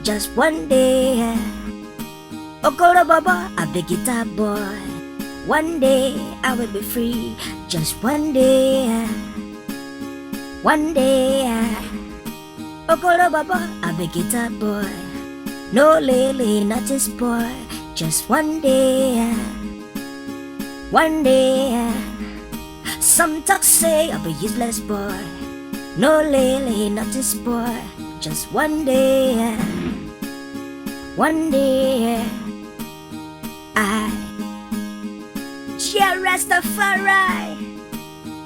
just one day. Okoro Baba, a big guitar boy. One day I will be free, just one day. Okoro Baba, a big guitar boy. No lily, not a spoil, just one day. Some talk say I'm a useless boy. No lily, not a spoil, just one day. Ja Rastafari,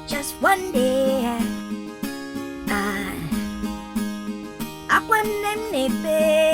just one day. Akwanem nebe.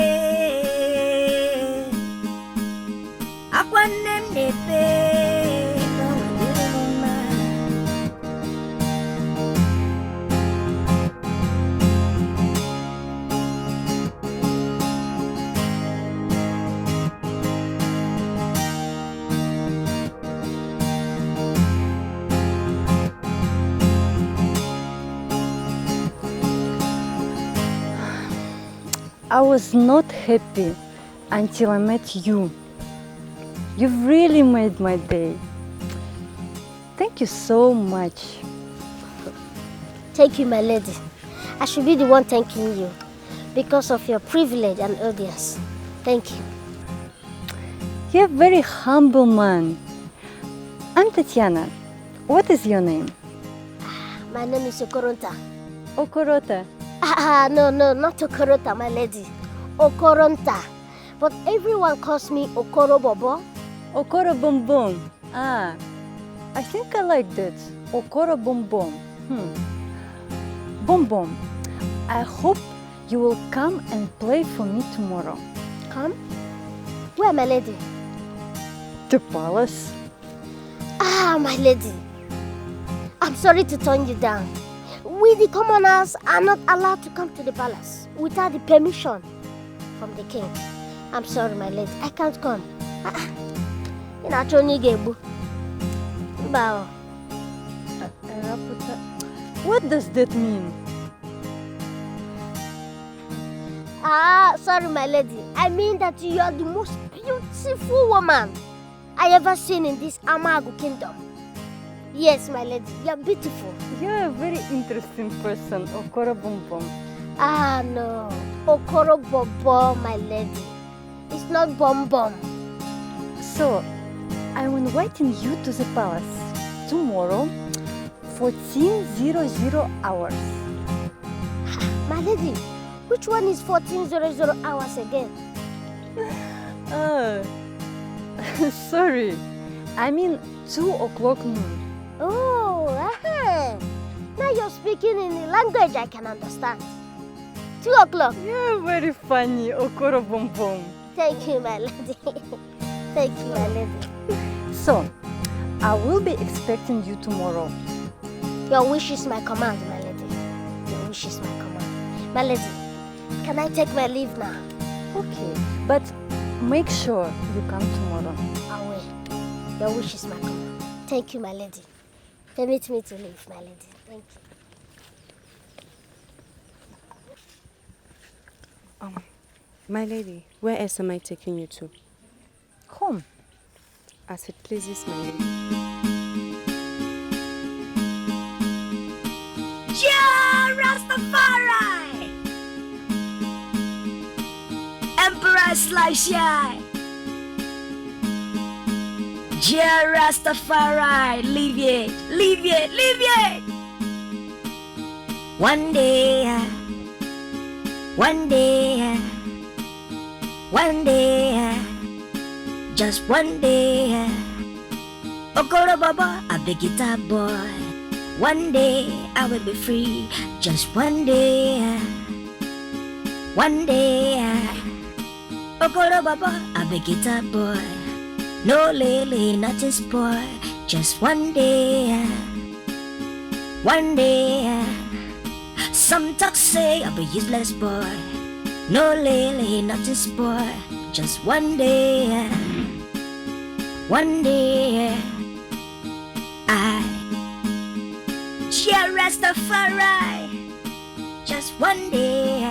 I was not happy until I met you. You've really made my day. Thank you so much. Thank you, my lady. I should be the one thanking you because of your privilege and audience. Thank you. You're a very humble man. I'm Tatiana. What is your name? My name is Okoronta. Okorota. No, not Okorota, my lady. Okoronta. But everyone calls me Okoro Bobo. Okoro Bom Bom. I think I like that. Okoro Bom Bom. Bom Bom, I hope you will come and play for me tomorrow. Come? Where, my lady? The palace. My lady. I'm sorry to turn you down. We, the commoners, are not allowed to come to the palace without the permission from the king. I'm sorry, my lady. I can't come. What does that mean? Sorry, my lady. I mean that you are the most beautiful woman I ever seen in this Amagu kingdom. Yes, my lady, you're beautiful. You're a very interesting person, Okoro Bom Bom. No. Okoro Bobo, my lady. It's not Bom Bom. So, I'm inviting you to the palace tomorrow, 14:00 hours. My lady, which one is 14:00 hours again? Sorry. I mean 2 o'clock noon. Now you're speaking in a language I can understand. 2 o'clock. You're very funny, Okoro Bom Bom. Thank you, my lady. Thank you, my lady. So, I will be expecting you tomorrow. Your wish is my command, my lady. Your wish is my command. My lady, can I take my leave now? Okay, but make sure you come tomorrow. I will. Your wish is my command. Thank you, my lady. Permit me to leave, my lady. Thank you. My lady, where else am I taking you to? Home. As it pleases my lady. Ja Rastafari! Emperor Sly. Ja Rastafari, leave it. One day, just one day, Okoro Baba, a big guitar boy. One day I will be free, just one day, Okoro Baba, a big guitar boy. No lily, nothing spoil, just one day, Some talk say I'll be useless boy. No lily, nothing spoil, just one day, Ja Rastafari, just one day,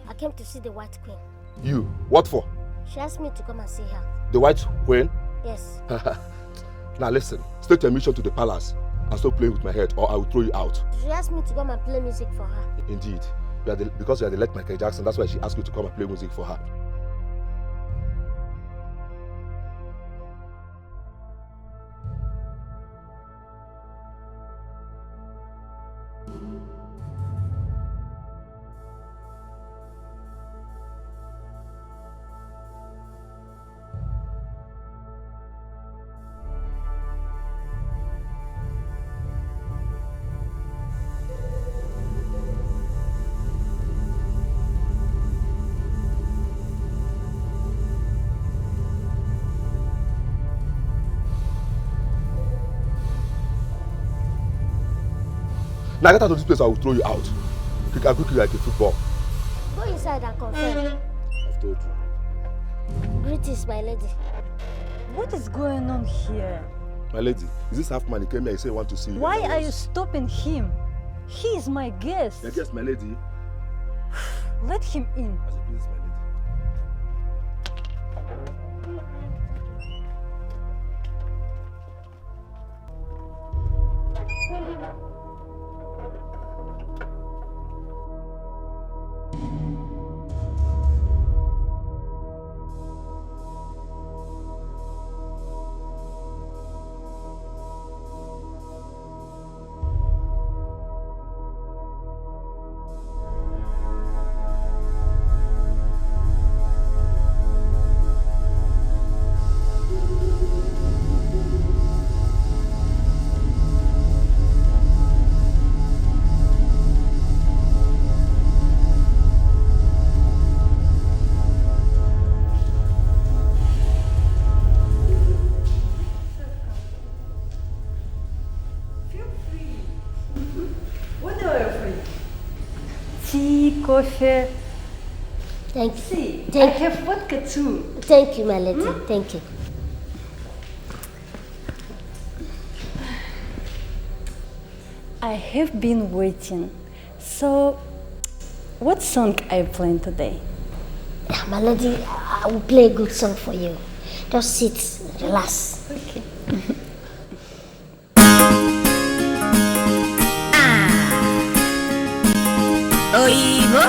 I came to see the White Queen. You? What for? She asked me to come and see her. The White Queen? Yes. Now listen, state your mission to the palace and stop playing with my head or I will throw you out. She asked me to come and play music for her. Indeed. Because you are the late Michael Jackson, that's why she asked you to come and play music for her. Now get out of this place, I will throw you out. I'll quick you like a football. Go inside and confirm. I've told you. Greetings, my lady. What is going on here? My lady, is this half man? He came here, he said he want to see you. Why are you stopping him? He is my guest. Your guest, my lady. Let him in. As it pleases, my lady. Coffee. Thank you. See, I have vodka too. Thank you, my lady. Thank you. I have been waiting. So, what song are you playing today? My lady, I will play a good song for you. Just sit, relax. Okay. Oibo,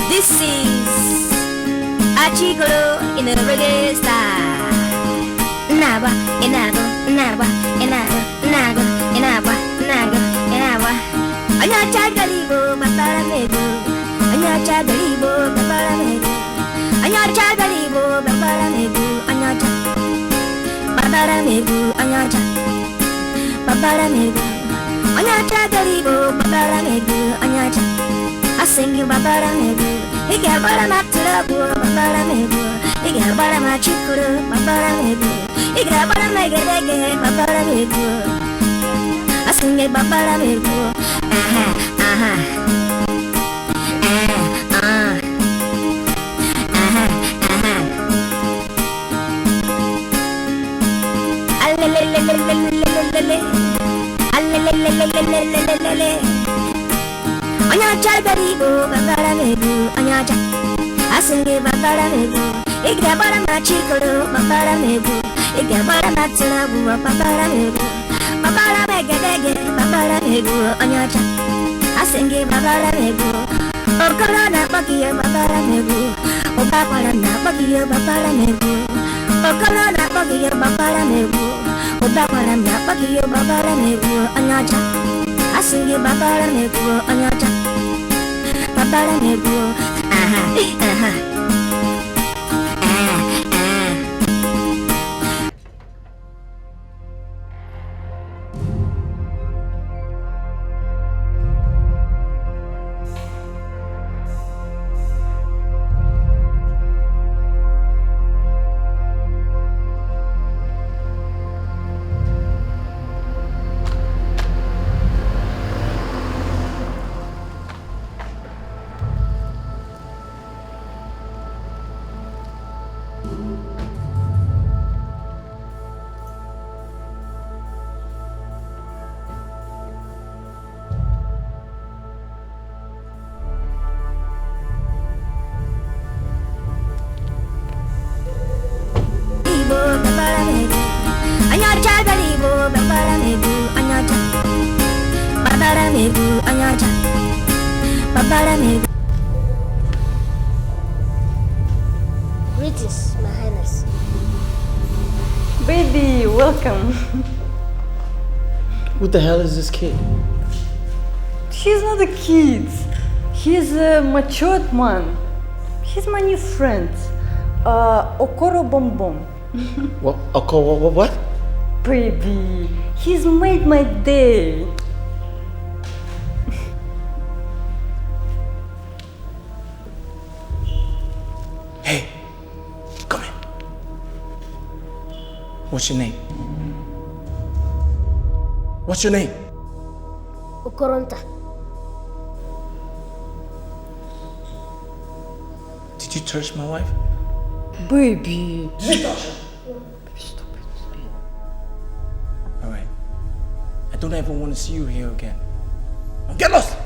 this is Achigolo in a reggae style. Naba, enago, naba, enago, nago, enaba, nago, enawa. Onyeocha galibo, babara mego. Onyeocha galibo, babara mego. Onyeocha galibo, babara mego. Onyeocha. babara megu Onyeocha, babara megu Onyeocha garibo, babara megu Onyeocha. I sing you babara megu, he get bara maturabu, babara megu, he get bara machikuru, babara megu, he get bara megedege, babara megu. I sing it babara megu, aha, aha, aha, aha. Onyeocha garibo, babara megu, Onyeocha. I sing it babara megu, igya bara machikoro, babara megu, igya bara maturabu, babara megu, babara megedege, babara megu, Onyeocha. I sing it babara megu, okoro na bagiye, babara megu, obakwara na bagiye, babara megu, okoro na bagiye, babara megu. Obakwara na bagiyo babara megu Onyeocha. I sing you babara megu Onyeocha. Babara megu, aha, aha. Greetings, My Highness. Baby, welcome. Who the hell is this kid? He's not a kid. He's a matured man. He's my new friend. Okoro Bom Bom. What? Okoro what? Baby, he's made my day. Hey, come in. What's your name? What's your name? Okoronta. Did you touch my wife? Baby. Did you touch her? Stop it. Alright. I don't ever want to see you here again. Now get lost!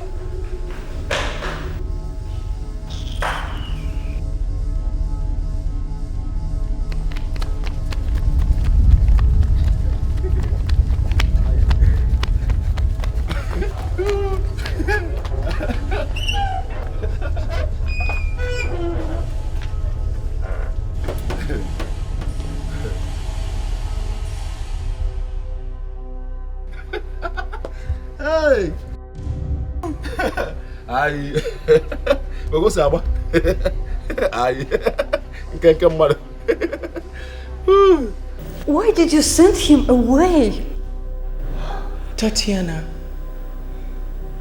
Hey! Aye. But what's up? Aye. Why did you send him away? Tatiana,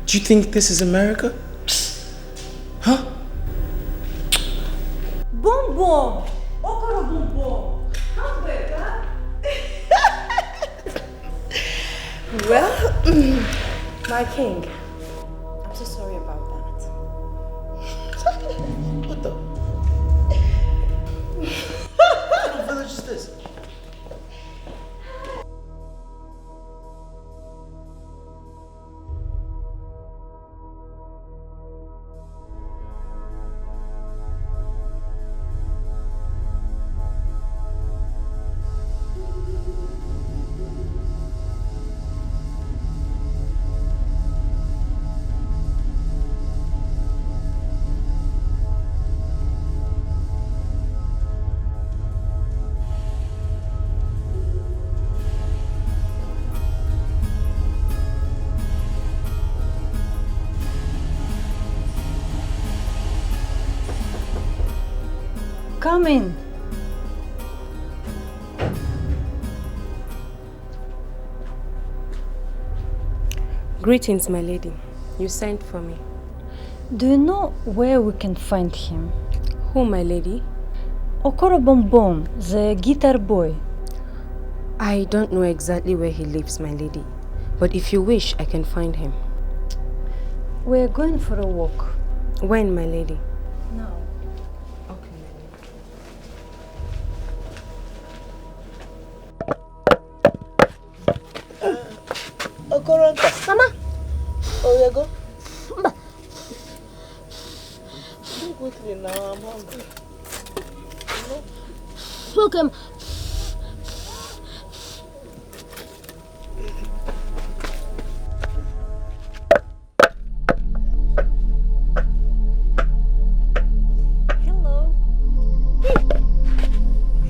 do you think this is America? Huh? Boom Boom! Okoro Boom Boom! Come back, huh? Well, my king, I'm so sorry about that. What the? What kind of village is this? Come in. Greetings, my lady. You sent for me. Do you know where we can find him? Who, my lady? Okoro Bombom, the guitar boy. I don't know exactly where he lives, my lady. But if you wish, I can find him. We're going for a walk. When, my lady? Now. Okoronta. Mama. Oh, you go. Mama. Do quickly now. I'm hungry. Okay.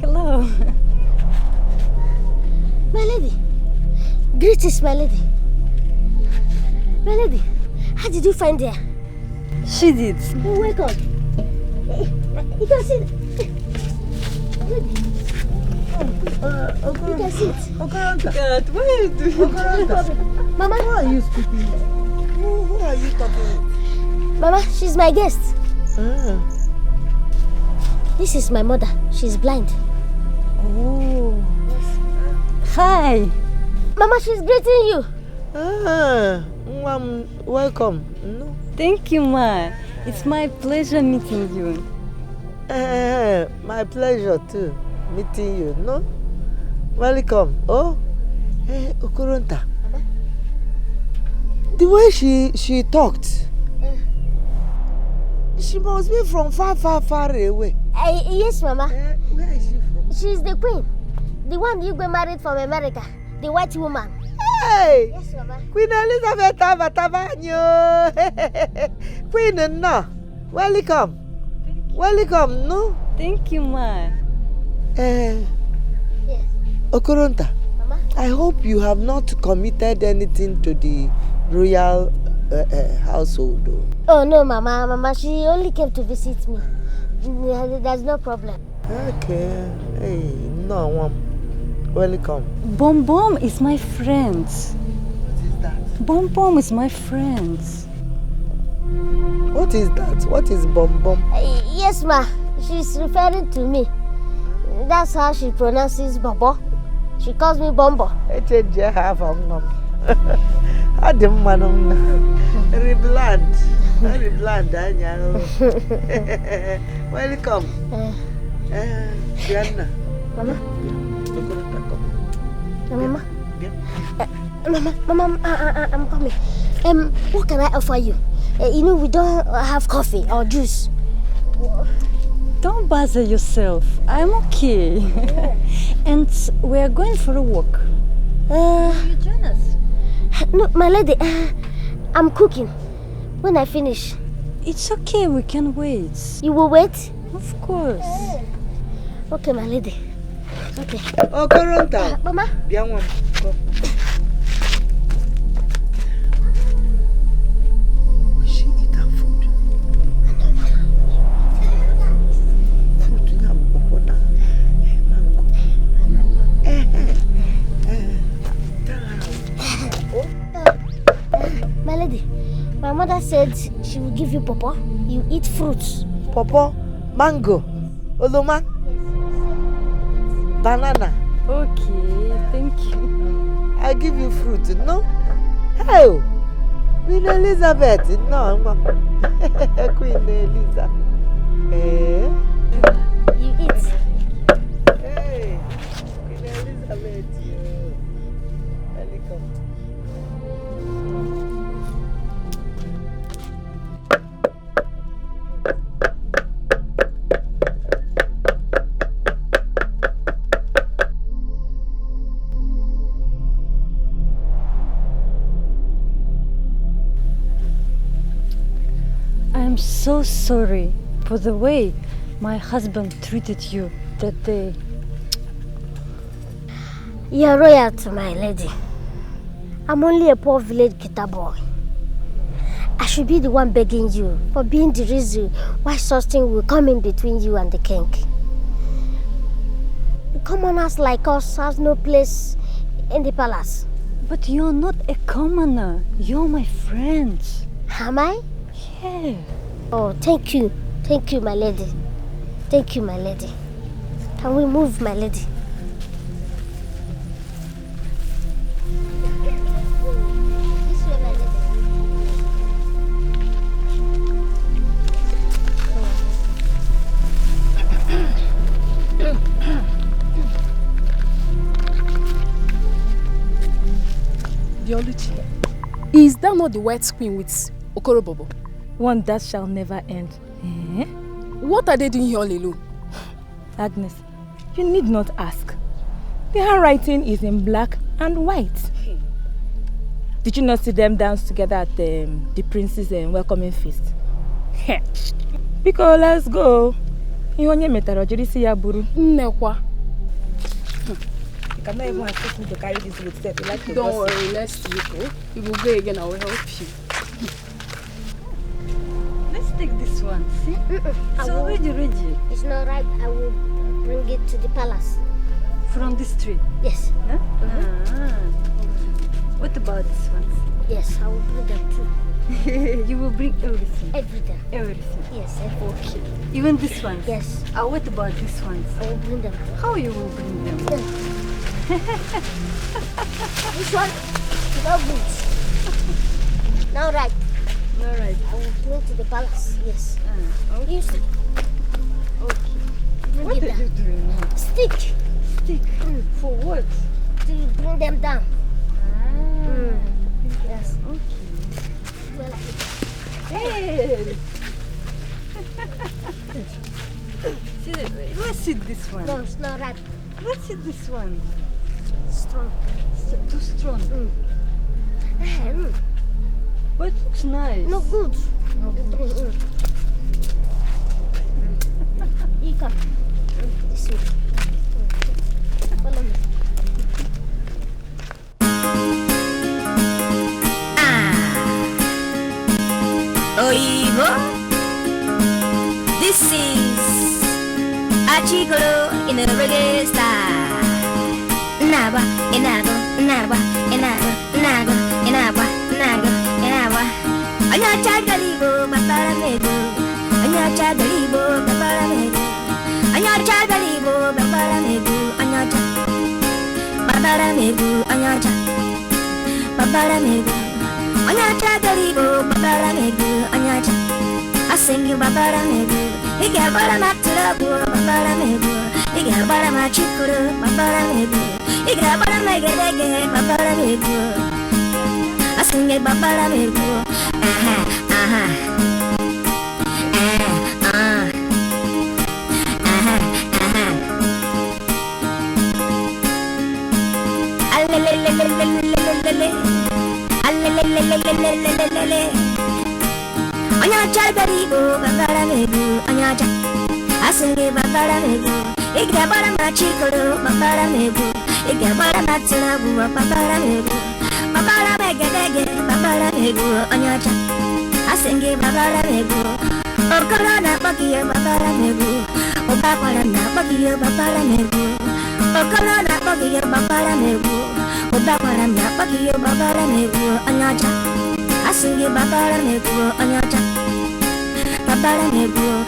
Hello. My lady. Greetings, my lady. My lady, how did you find her? She did. Oh, welcome. You can sit. You can sit. Okoronta. God, what are you doing? Okoronta. Mama. Who are you speaking with? Who are you talking with? Mama, she's my guest. This is my mother. She's blind. Oh. Hi. Mama, she's greeting you. Welcome. No. Thank you, Ma. It's my pleasure meeting you. My pleasure too, meeting you. No? Welcome. Oh, Okoronta. The way she talked, she must be from far away. Yes, Mama. Where is she from? She's the queen. The one you got married from America. The white woman. Hey! Yes, Mama. Queen Elizabeth Abatabanyo. Queen no. Welcome. Welcome, no? Thank you, Ma. Yes. Okoronta. Mama? I hope you have not committed anything to the royal household. Oh no, Mama. Mama, she only came to visit me. There's no problem. Okay. Hey, no. Welcome. Bom Bom is my friend. What is that? Bom Bom is my friend. What is that? What is Bom Bom? Yes, Ma. She's referring to me. That's how she pronounces Bobo. She calls me Bombo. Very bland. Very bland. Welcome. Diana. Mama. Mama, I'm coming. What can I offer you? We don't have coffee or juice. Don't bother yourself. I'm okay. Yeah. And we're going for a walk. Will you join us? No, my lady. I'm cooking. When I finish. It's okay. We can wait. You will wait? Of course. Okay, my lady. Okay. Oh, Okoronta. Mama. Go. Will she eat her food? Fruit, mango. My lady, my mother said she will give you pawpaw. You eat fruits. Pawpaw, mango, oloma. Banana. Okay, thank you. I give you fruit, no? Hey, Queen Elizabeth, no, Queen Elizabeth. You eat. Hey, Queen Elizabeth, welcome. I'm so sorry for the way my husband treated you that day. You're royal to my lady. I'm only a poor village guitar boy. I should be the one begging you for being the reason why something will come in between you and the king. Commoners like us have no place in the palace. But you're not a commoner. You're my friend. Am I? Yeah. Oh, thank you. Thank you, my lady. Thank you, my lady. Can we move, my lady? This way, my lady. Bioluchi, is that not the white queen with Okorobobo? One that shall never end. Eh? What are they doing here all alone? Agnes, you need not ask. The handwriting is in black and white. Did you not see them dance together at the prince's welcoming feast? Because let's go. You only met a Rogerisi Yaburu. Nekwa. You cannot even expect me to carry this with step. Like don't worry, next week, you will go again, I will help you. Let's take this one, see? It's already ready. It's not right. I will bring it to the palace. From the street? Yes. Huh? What about this one? Yes, I will bring them too. You will bring everything? Everything. Everything? Yes, everything. Even this one? Yes. What about this one? I will bring them too. How you will bring them? Yes. This one is not good. Now right. Now right. I will bring to the palace. Yes. Okay. You see. Okay. Bring What it are down. you doing now? Stick. Stick? For what? To bring them down. Yes. Okay. Well, Hey! Let's see this one. no, it's not right. Let's see this one. Strong. Too strong. But it looks nice. No good. No good. You come. This way. Follow me. Oibo. This is Achigoro in a reggae style. Naba, enago, naba, enago, nago, enaba, nago, enaba. Onyeocha galibo, babara mego. Onyeocha galibo, babara mego. Onyeocha galibo, babara mego. Onyeocha, babara mego. Onyeocha, babara mego. Onyeocha galibo, babara mego. Onyeocha, I sing you babara mego. He got bara matulabu, babara mego. He got bara machikuru, babara mego. He got bara megedege, babara mego. I sing it babara mego. Onyeocha garibo, babara mego. Onyeocha, I sing it babara mego. Ika bara machikoro, babara mego. Ika bara matulabu, babara mego. Babara megedege, babara mego. Onyeocha, I sing it babara mego. Okoro na bagiye, babara mego. Obakwara na bagiye, babara mego. Okoro na bagiye, babara mego. Obakwara na bagiye, babara mego. Onyeocha, I sing it babara mego. Onyeocha, babara mego.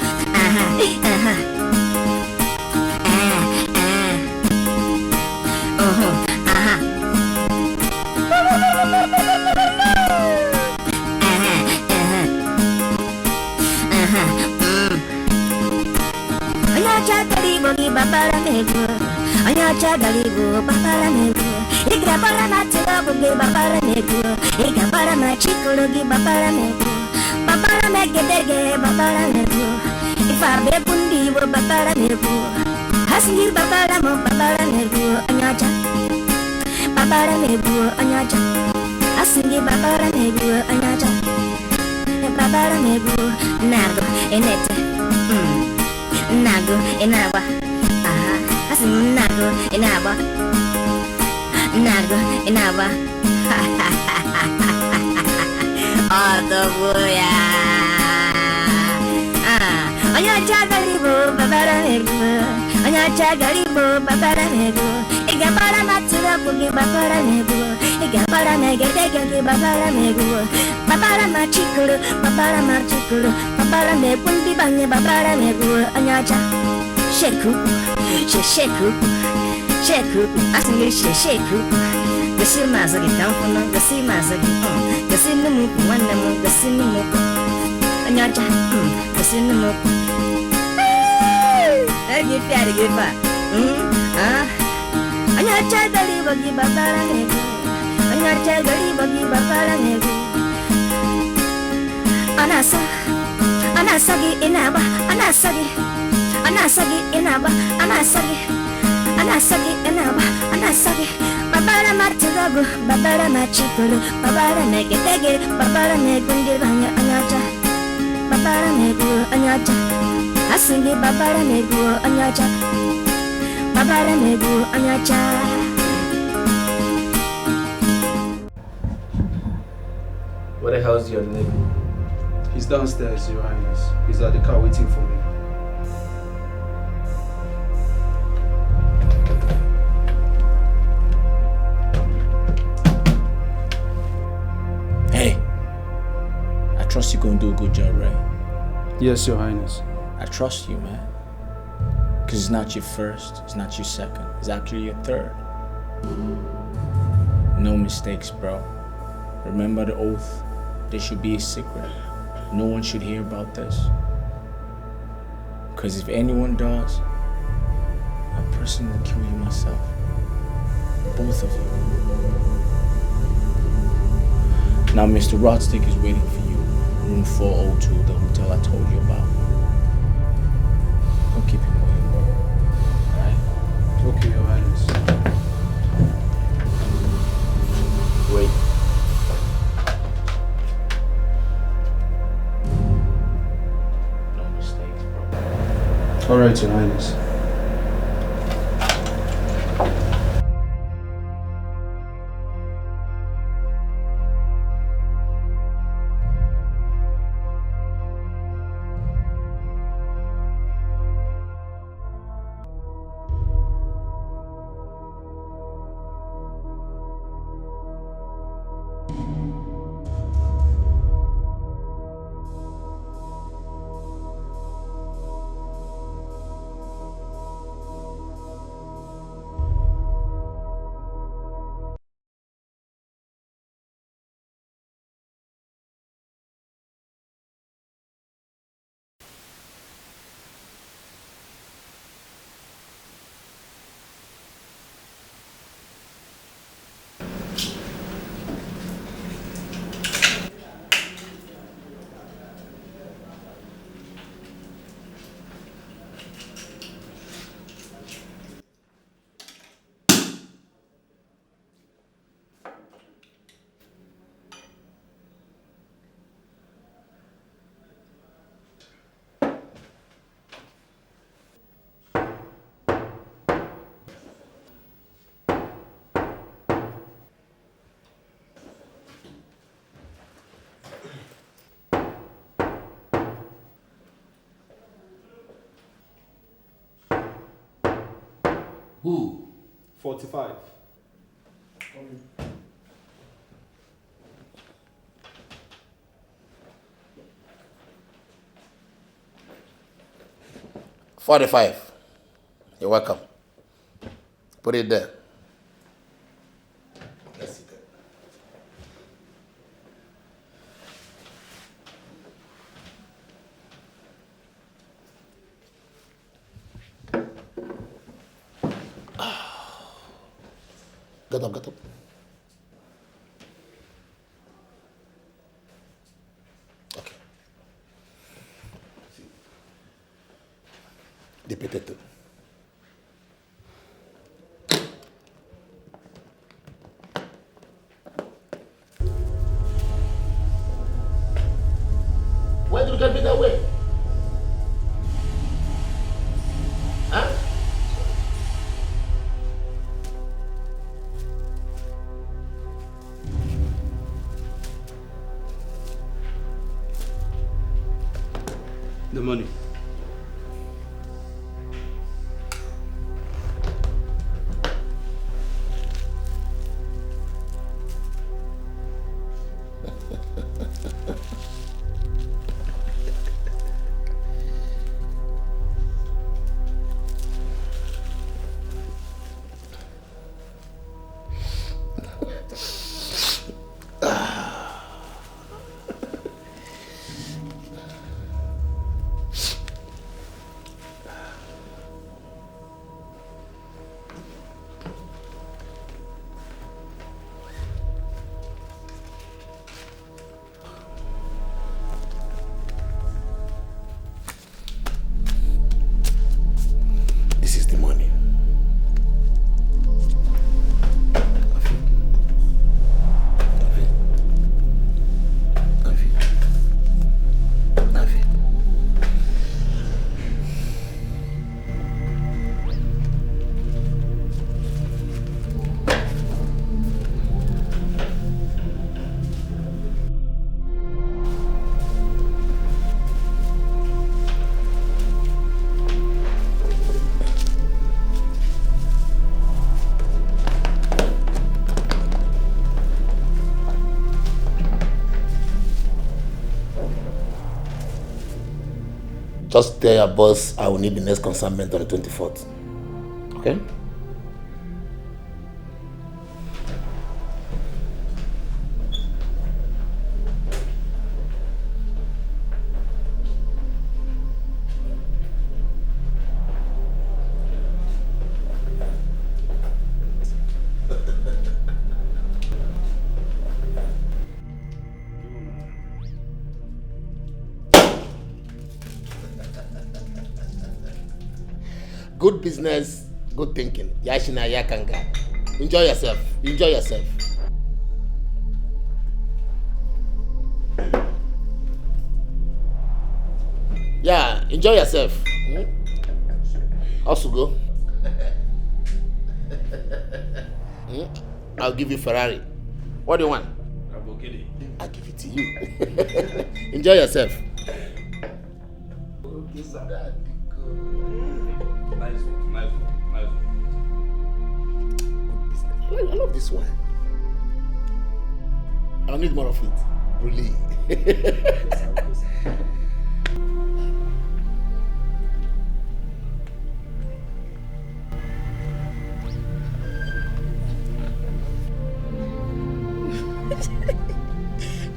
Onyeocha galibo, babara mego. Onyeocha galibo, babara mego. Igra bara matulabu, babara mego. Igra bara machikoro, babara mego. Babara megedege, babara mego. Ifa bebundi, babara mego. Hasingir babara mo, babara mego. Onyeocha, babara mego. Onyeocha, hasingir babara mego. Onyeocha, babara mego. Nago enete, nago enaba. Hasingir nago enaba, nago enaba. Otobuya. Onyeocha galibo, babara mego. Onyeocha galibo, babara mego. Iga bara matulabu, babara mego. Babara megedege babara megu babara machikuru babara machikuru babara megundi banye babara megu anyaja sheku sheku asngi sheku gasi mazagi tamfono gasi mazagi gasi numu wanamu gasi numu anyaja gasi numu egi pyari gifa anyaja dali bagi babara megu anyaja dali bagi babara megu anasagi inaba anasagi inaba anasagi inaba anasagi babara martigago babara machikuru babara megedege babara megundi banya anyaja babara megu anyaja asingi babara megu anyaja babara megu anyaja. What the hell's your name? He's downstairs, Your Highness. He's at the car waiting for me. Hey, I trust you're going to do a good job, right? Yes, Your Highness. I trust you, man. Because it's not your first, it's not your second, it's actually your third. No mistakes, bro. Remember the oath. There should be a secret. No one should hear about this. Because if anyone does, I'll personally kill you myself. Both of you. Now, Mr. Rodstick is waiting for you. Room 402, the hotel I told you about. Don't keep him waiting, bro. Alright? Okay, Your Highness. Wait. All right, Your Highness. Who? 45. 45. You're welcome. Put it there. Let's see that. Get up, get up. Okay. See. The potato. Why did you get me that way? Huh? The money. Just tell your boss I will need the next consignment on the 24th. Okay? Good business, good thinking. Yashina Yakanga. Enjoy yourself. Enjoy yourself. Yeah, enjoy yourself. Also go. I'll give you Ferrari. What do you want? I'll give it to you. Enjoy yourself. Nice one. I love this one. I'll need more of it. Really.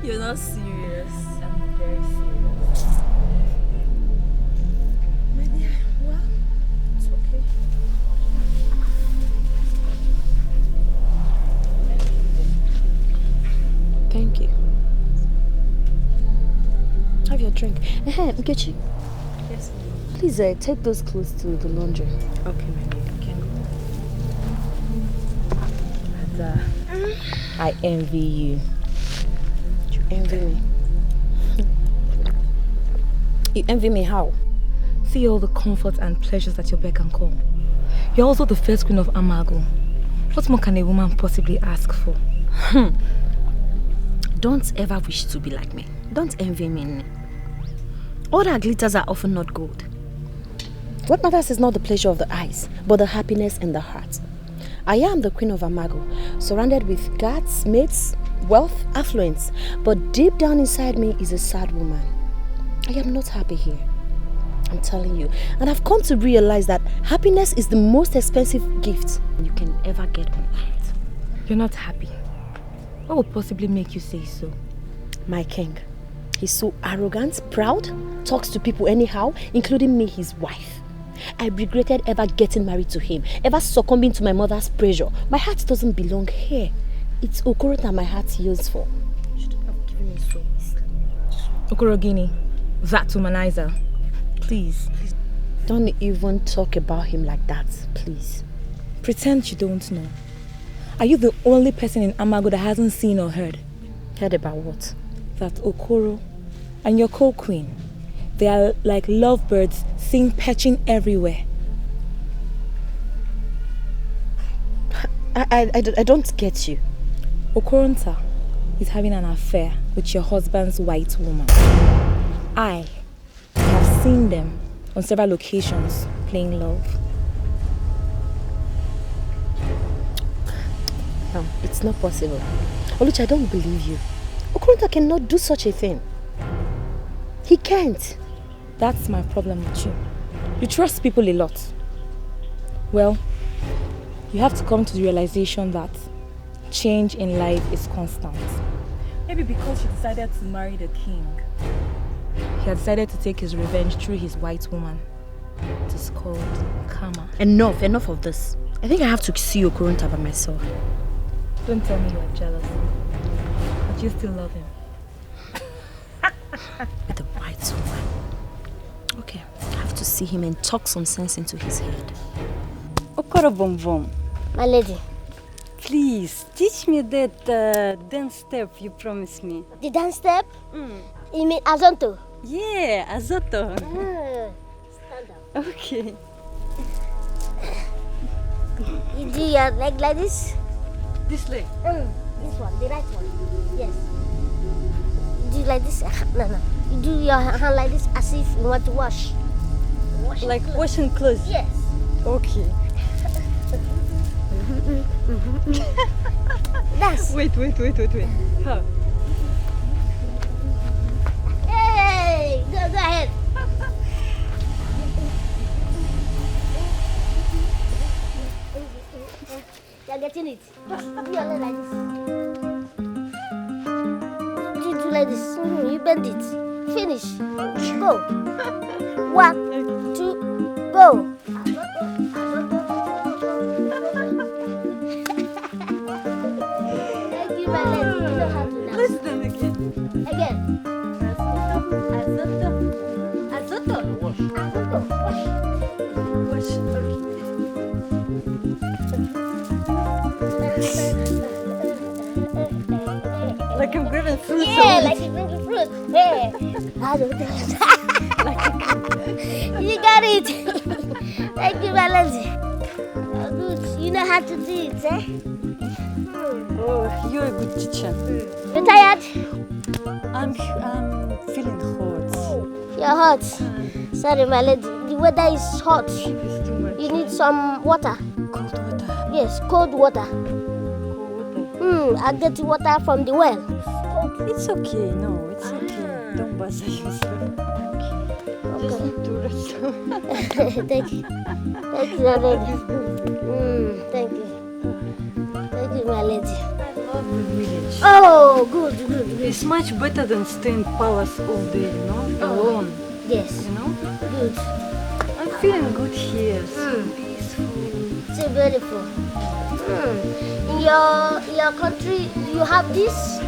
You're not serious. I'm very serious. My dear, well, it's okay. Thank you. Have your drink. Nkechi. Yes, ma'am. Please take those clothes to the laundry. Okay, my dear. Ada, I envy you. You envy me? You envy me how? See all the comfort and pleasures at your beck and call. You're also the first queen of Amago. What more can a woman possibly ask for? Don't ever wish to be like me. Don't envy me. All that glitters are often not gold. What matters is not the pleasure of the eyes, but the happiness in the heart. I am the queen of Amago, surrounded with guards, mates, wealth, affluence. But deep down inside me is a sad woman. I am not happy here. I'm telling you. And I've come to realize that happiness is the most expensive gift you can ever get on earth. You're not happy. What would possibly make you say so? My king. He's so arrogant, proud, talks to people anyhow, including me, his wife. I regretted ever getting married to him, ever succumbing to my mother's pressure. My heart doesn't belong here. It's Okoro that my heart yearns for. You shouldn't have given me so easily. Okorogini, that womanizer. Please. Don't even talk about him like that, please. Pretend you don't know. Are you the only person in Amago that hasn't seen or heard? Heard about what? That Okoro and your co-queen, they are like lovebirds seen perching everywhere. I don't get you. Okoronta is having an affair with your husband's white woman. I have seen them on several occasions playing love. No, it's not possible. Oluchi, I don't believe you. Okoronta cannot do such a thing. He can't. That's my problem with you. You trust people a lot. Well, you have to come to the realization that change in life is constant. Maybe because you decided to marry the king, he had decided to take his revenge through his white woman. It is called karma. Enough of this. I think I have to see Okoronta by myself. Don't tell me you are jealous. But you still love him. With the white woman. Okay, I have to see him and talk some sense into his head. Okoro Bom Bom. My lady. Please, teach me that dance step you promised me. The dance step? You mean Azonto? Yeah, Azonto. Stand up. Okay. You do your leg like this? This leg? This one, the right one. Yes. You do like this? No. You do your hand like this as if you want to wash. Like washing clothes? Yes. Okay. Dance. Wait. How? Hey, go ahead. it. Do your leg like this. Do like this. You bend it. Finish. Go. 1, 2, go. Thank you, my leg. You know how to dance. Let's do it again. Again. Like I'm grabbing fruit. Yeah, like you're bringing fruit. Yeah. You got it. Thank you, Valencia. Oh, good. You know how to do it, eh? Oh, you're a good teacher. You tired? I'm feeling hot. You're hot. Sorry, my lady. The weather is hot. You need some water. Cold water? Yes, cold water. I'll get you water from the well. It's okay. No, it's okay. Don't bother yourself. Okay. Just need to rest. Thank you. Thank you, my lady. Thank you. Thank you, my lady. I love the village. Oh, good. It's much better than staying palace all day, you know? Alone. Yes. You know? Good. I'm feeling good here. So peaceful. So beautiful. In your country, do you have this?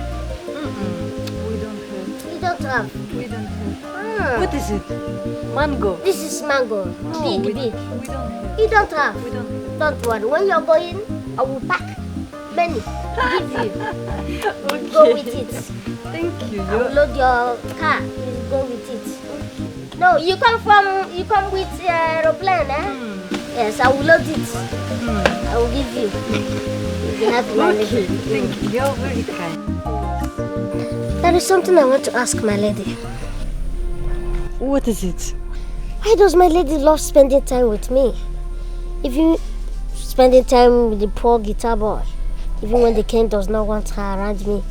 We don't have. You don't have? We don't have. What is it? Mango. This is mango. No, big. we don't have. You don't have? We don't have. Don't worry. When you're going, I will pack many. Give you. Okay. Go with it. Thank you. I will load your car. You go with it. No, you come with aeroplane, eh? Yes, I will load it. I will give you. You have money. Okay, thank you. You're very kind. There is something I want to ask my lady. What is it? Why does my lady love spending time with me? Even spending time with the poor guitar boy, even when the king does not want her around me.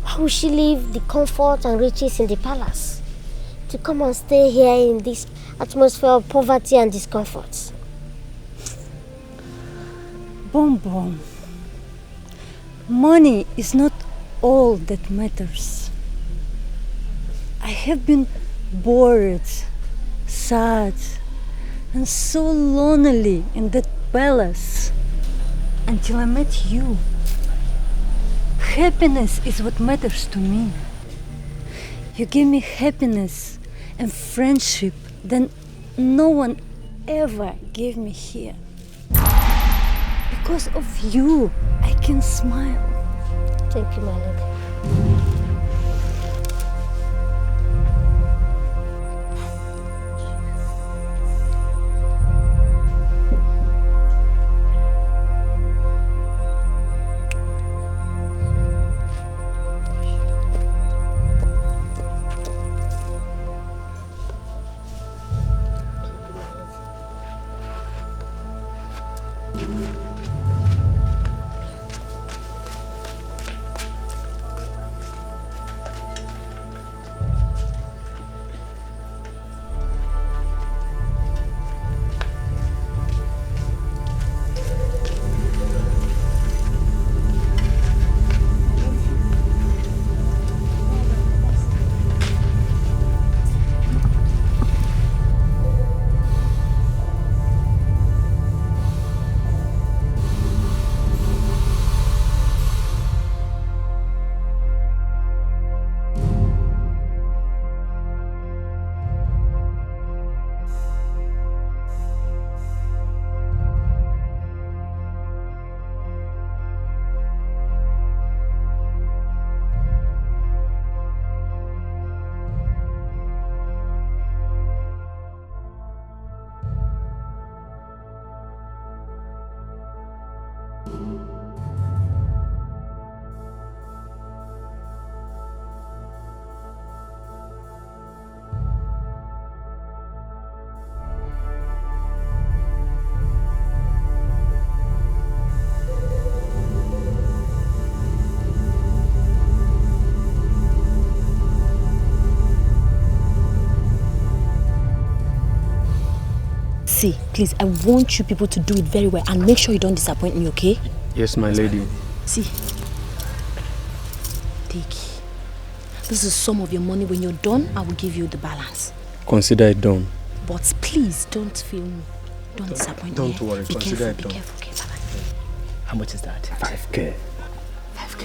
Why would she leave the comfort and riches in the palace to come and stay here in this atmosphere of poverty and discomfort? Bom. Money is not all that matters. I have been bored, sad, and so lonely in that palace until I met you. Happiness is what matters to me. You gave me happiness and friendship that no one ever gave me here. Because of you, I can smile. Thank you, my lady. See, please, I want you people to do it very well and make sure you don't disappoint me, okay? Yes, my lady. See, take. This is some of your money. When you're done, I will give you the balance. Consider it done. But please, don't fail me. Don't disappoint me. Don't worry, be consider careful, it done. Be careful, okay? Bye-bye. How much is that? 5K. 5K.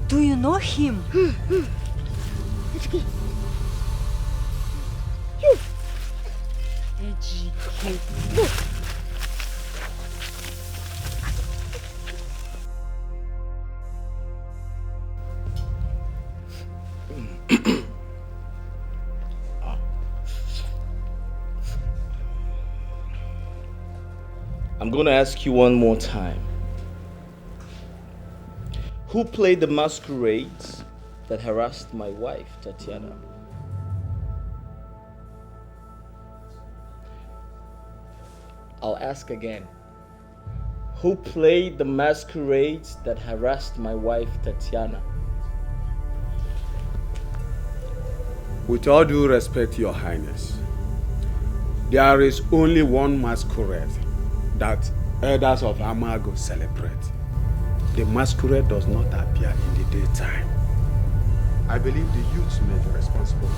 Do you know him? I'm going to ask you one more time. Who played the masquerades that harassed my wife, Tatiana? I'll ask again. Who played the masquerades that harassed my wife, Tatiana? With all due respect, Your Highness, there is only one masquerade that elders of Amago celebrate. The masquerade does not appear in the daytime. I believe the youths may be responsible.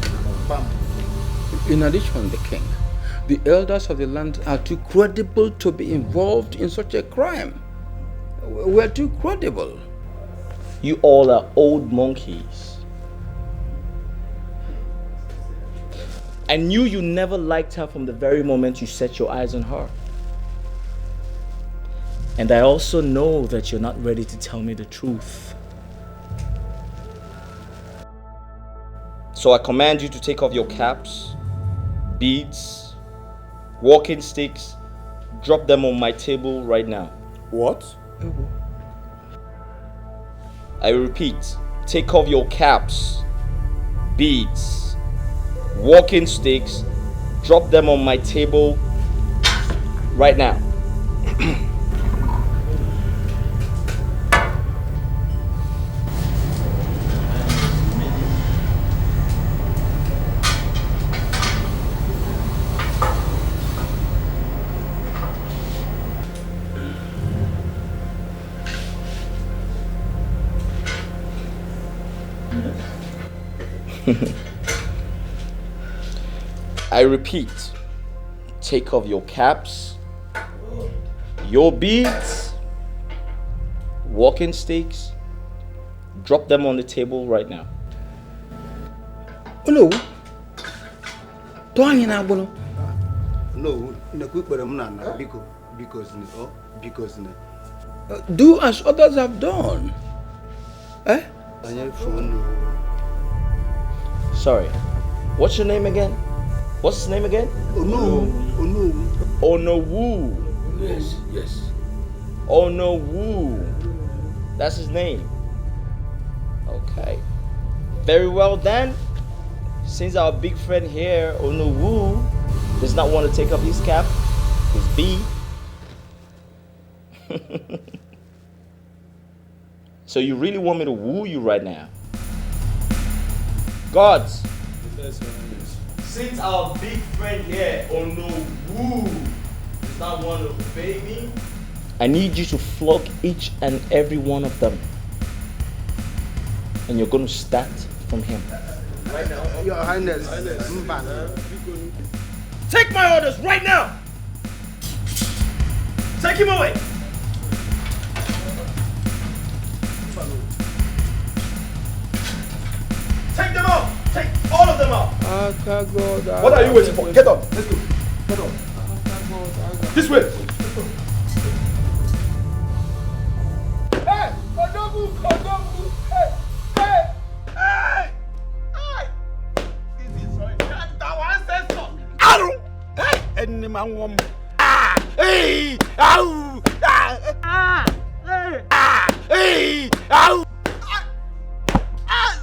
In addition, the king, the elders of the land are too credible to be involved in such a crime. We're too credible. You all are old monkeys. I knew you never liked her from the very moment you set your eyes on her. And I also know that you're not ready to tell me the truth. So I command you to take off your caps, beads, walking sticks, drop them on my table right now. What? I repeat, take off your caps, beads, walking sticks, drop them on my table right now. I repeat, take off your caps, your beads, walking sticks, drop them on the table right now. No. Do as others have done. Eh? Sorry, what's your name again? What's his name again? Onowu. Yes, yes. Onowu. That's his name. Okay. Very well then. Since our big friend here, Onowu, does not want to take off his cap, his bead. So you really want me to woo you right now? Gods! Since our big friend here, Woo, does not want to obey me, I need you to flog each and every one of them. And you're going to start from him. Right now. Your Highness. Take my orders right now! Take him away! Take them out! Take all of them out! What are you waiting for? Get up! Let's go. Get up. This way! Hey! Kodogu! Hey! Hey! Hey! Hey! This is so important. Our ancestor! Aru! Hey! Any man wom. Ah! Hey! Ow! Ah! Hey! Ah! Hey! Ow!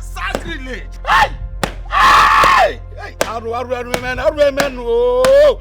Sacrilege! Hey! Hey! Hey! Aru, man! Oh!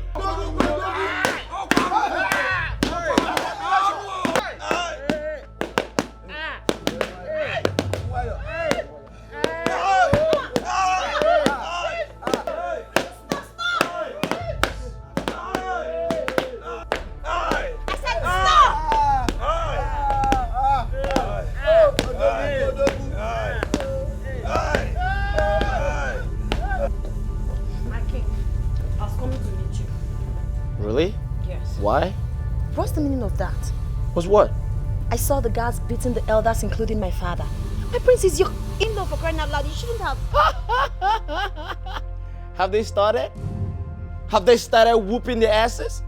Really? Yes. Why? What's the meaning of that? Was what? I saw the guards beating the elders, including my father. My prince is your in-law, for crying out loud. You shouldn't have. Have they started? Have they started whooping their asses?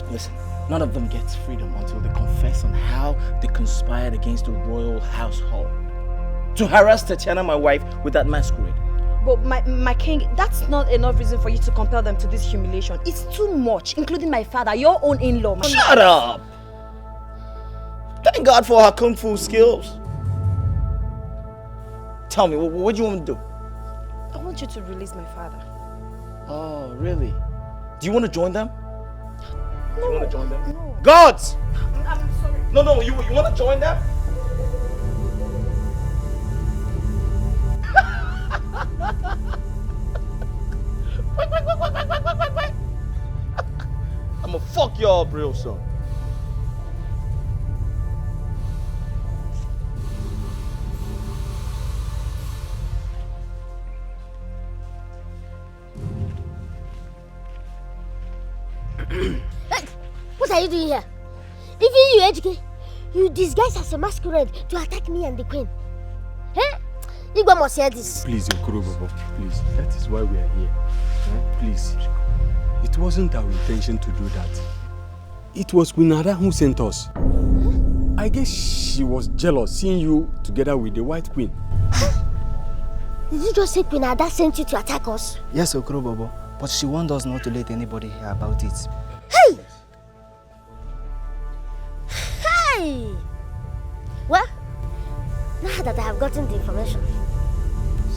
Listen, none of them gets freedom until they confess on how they conspired against the royal household to harass Tatiana, my wife, with that masquerade. But my king, that's not enough reason for you to compel them to this humiliation. It's too much, including my father, your own in-law. Shut up! Thank God for her kung fu skills. Tell me, what do you want me to do? I want you to release my father. Oh, really? Do you want to join them? No. Do you want to join them? No. Gods! I'm sorry. No, you want to join them? Wait. I'm gonna fuck y'all up real soon. Hey, what are you doing here? Even you, Ejike, you disguise as a masquerade to attack me and the queen. Eh? Igbo must hear this. Please, Okorobobo, please. That is why we are here. Please. It wasn't our intention to do that. It was Queen Ada who sent us. I guess she was jealous seeing you together with the White Queen. Did you just say Queen Ada sent you to attack us? Yes, Okorobobo, but she warned us not to let anybody hear about it. Hey! Hey! Well, now that I have gotten the information,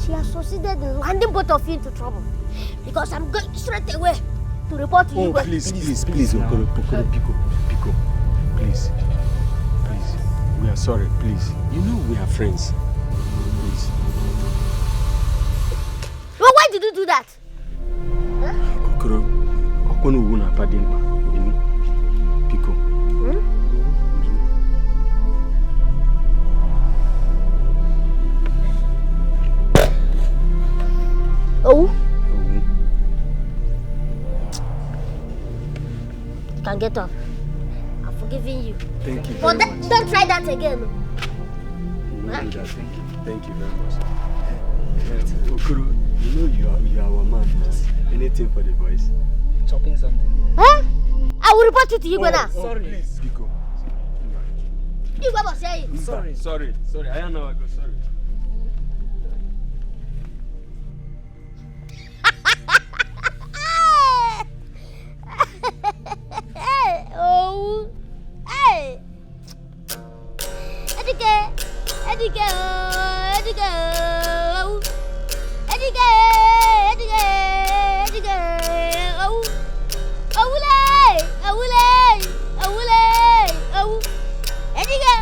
she has succeeded in landing both of you into trouble. Because I'm going straight away to report to you. Oh, please, Okoro, Pico. Please. We are sorry, please. You know we are friends. Please. Well, why did you do that? Okoro, Okono wuna padimba. Pico. Oh? You can get off. I'm forgiving you. Thank you But very much. don't try that again. Thank you very much. Okoro, you know you are our man. Anything for the boys. Chopping something. Huh? I will report you to Igwe now. Sorry. Please, Pico. Igwe must hear you. Sorry. I am now. Sorry. Oh, hey! Dikeh, oh, awule, Dikeh.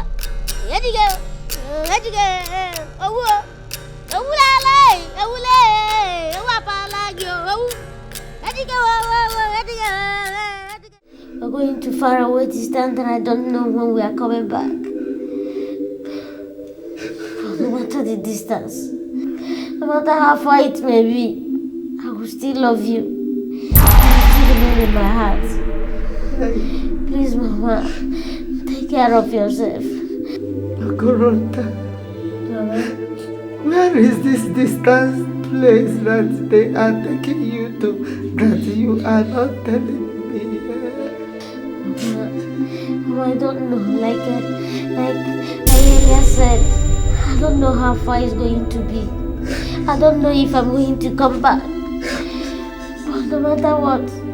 going to far away distance and I don't know when we are coming back. No matter the distance, no matter how far it may be, I will still love you. You will still remain in my heart. Please, Mama, take care of yourself. Okoronta, where is this distant place that they are taking you to that you are not telling me? Mama, I don't know. Like I earlier said, I don't know how far it's going to be. I don't know if I'm going to come back. But no matter what,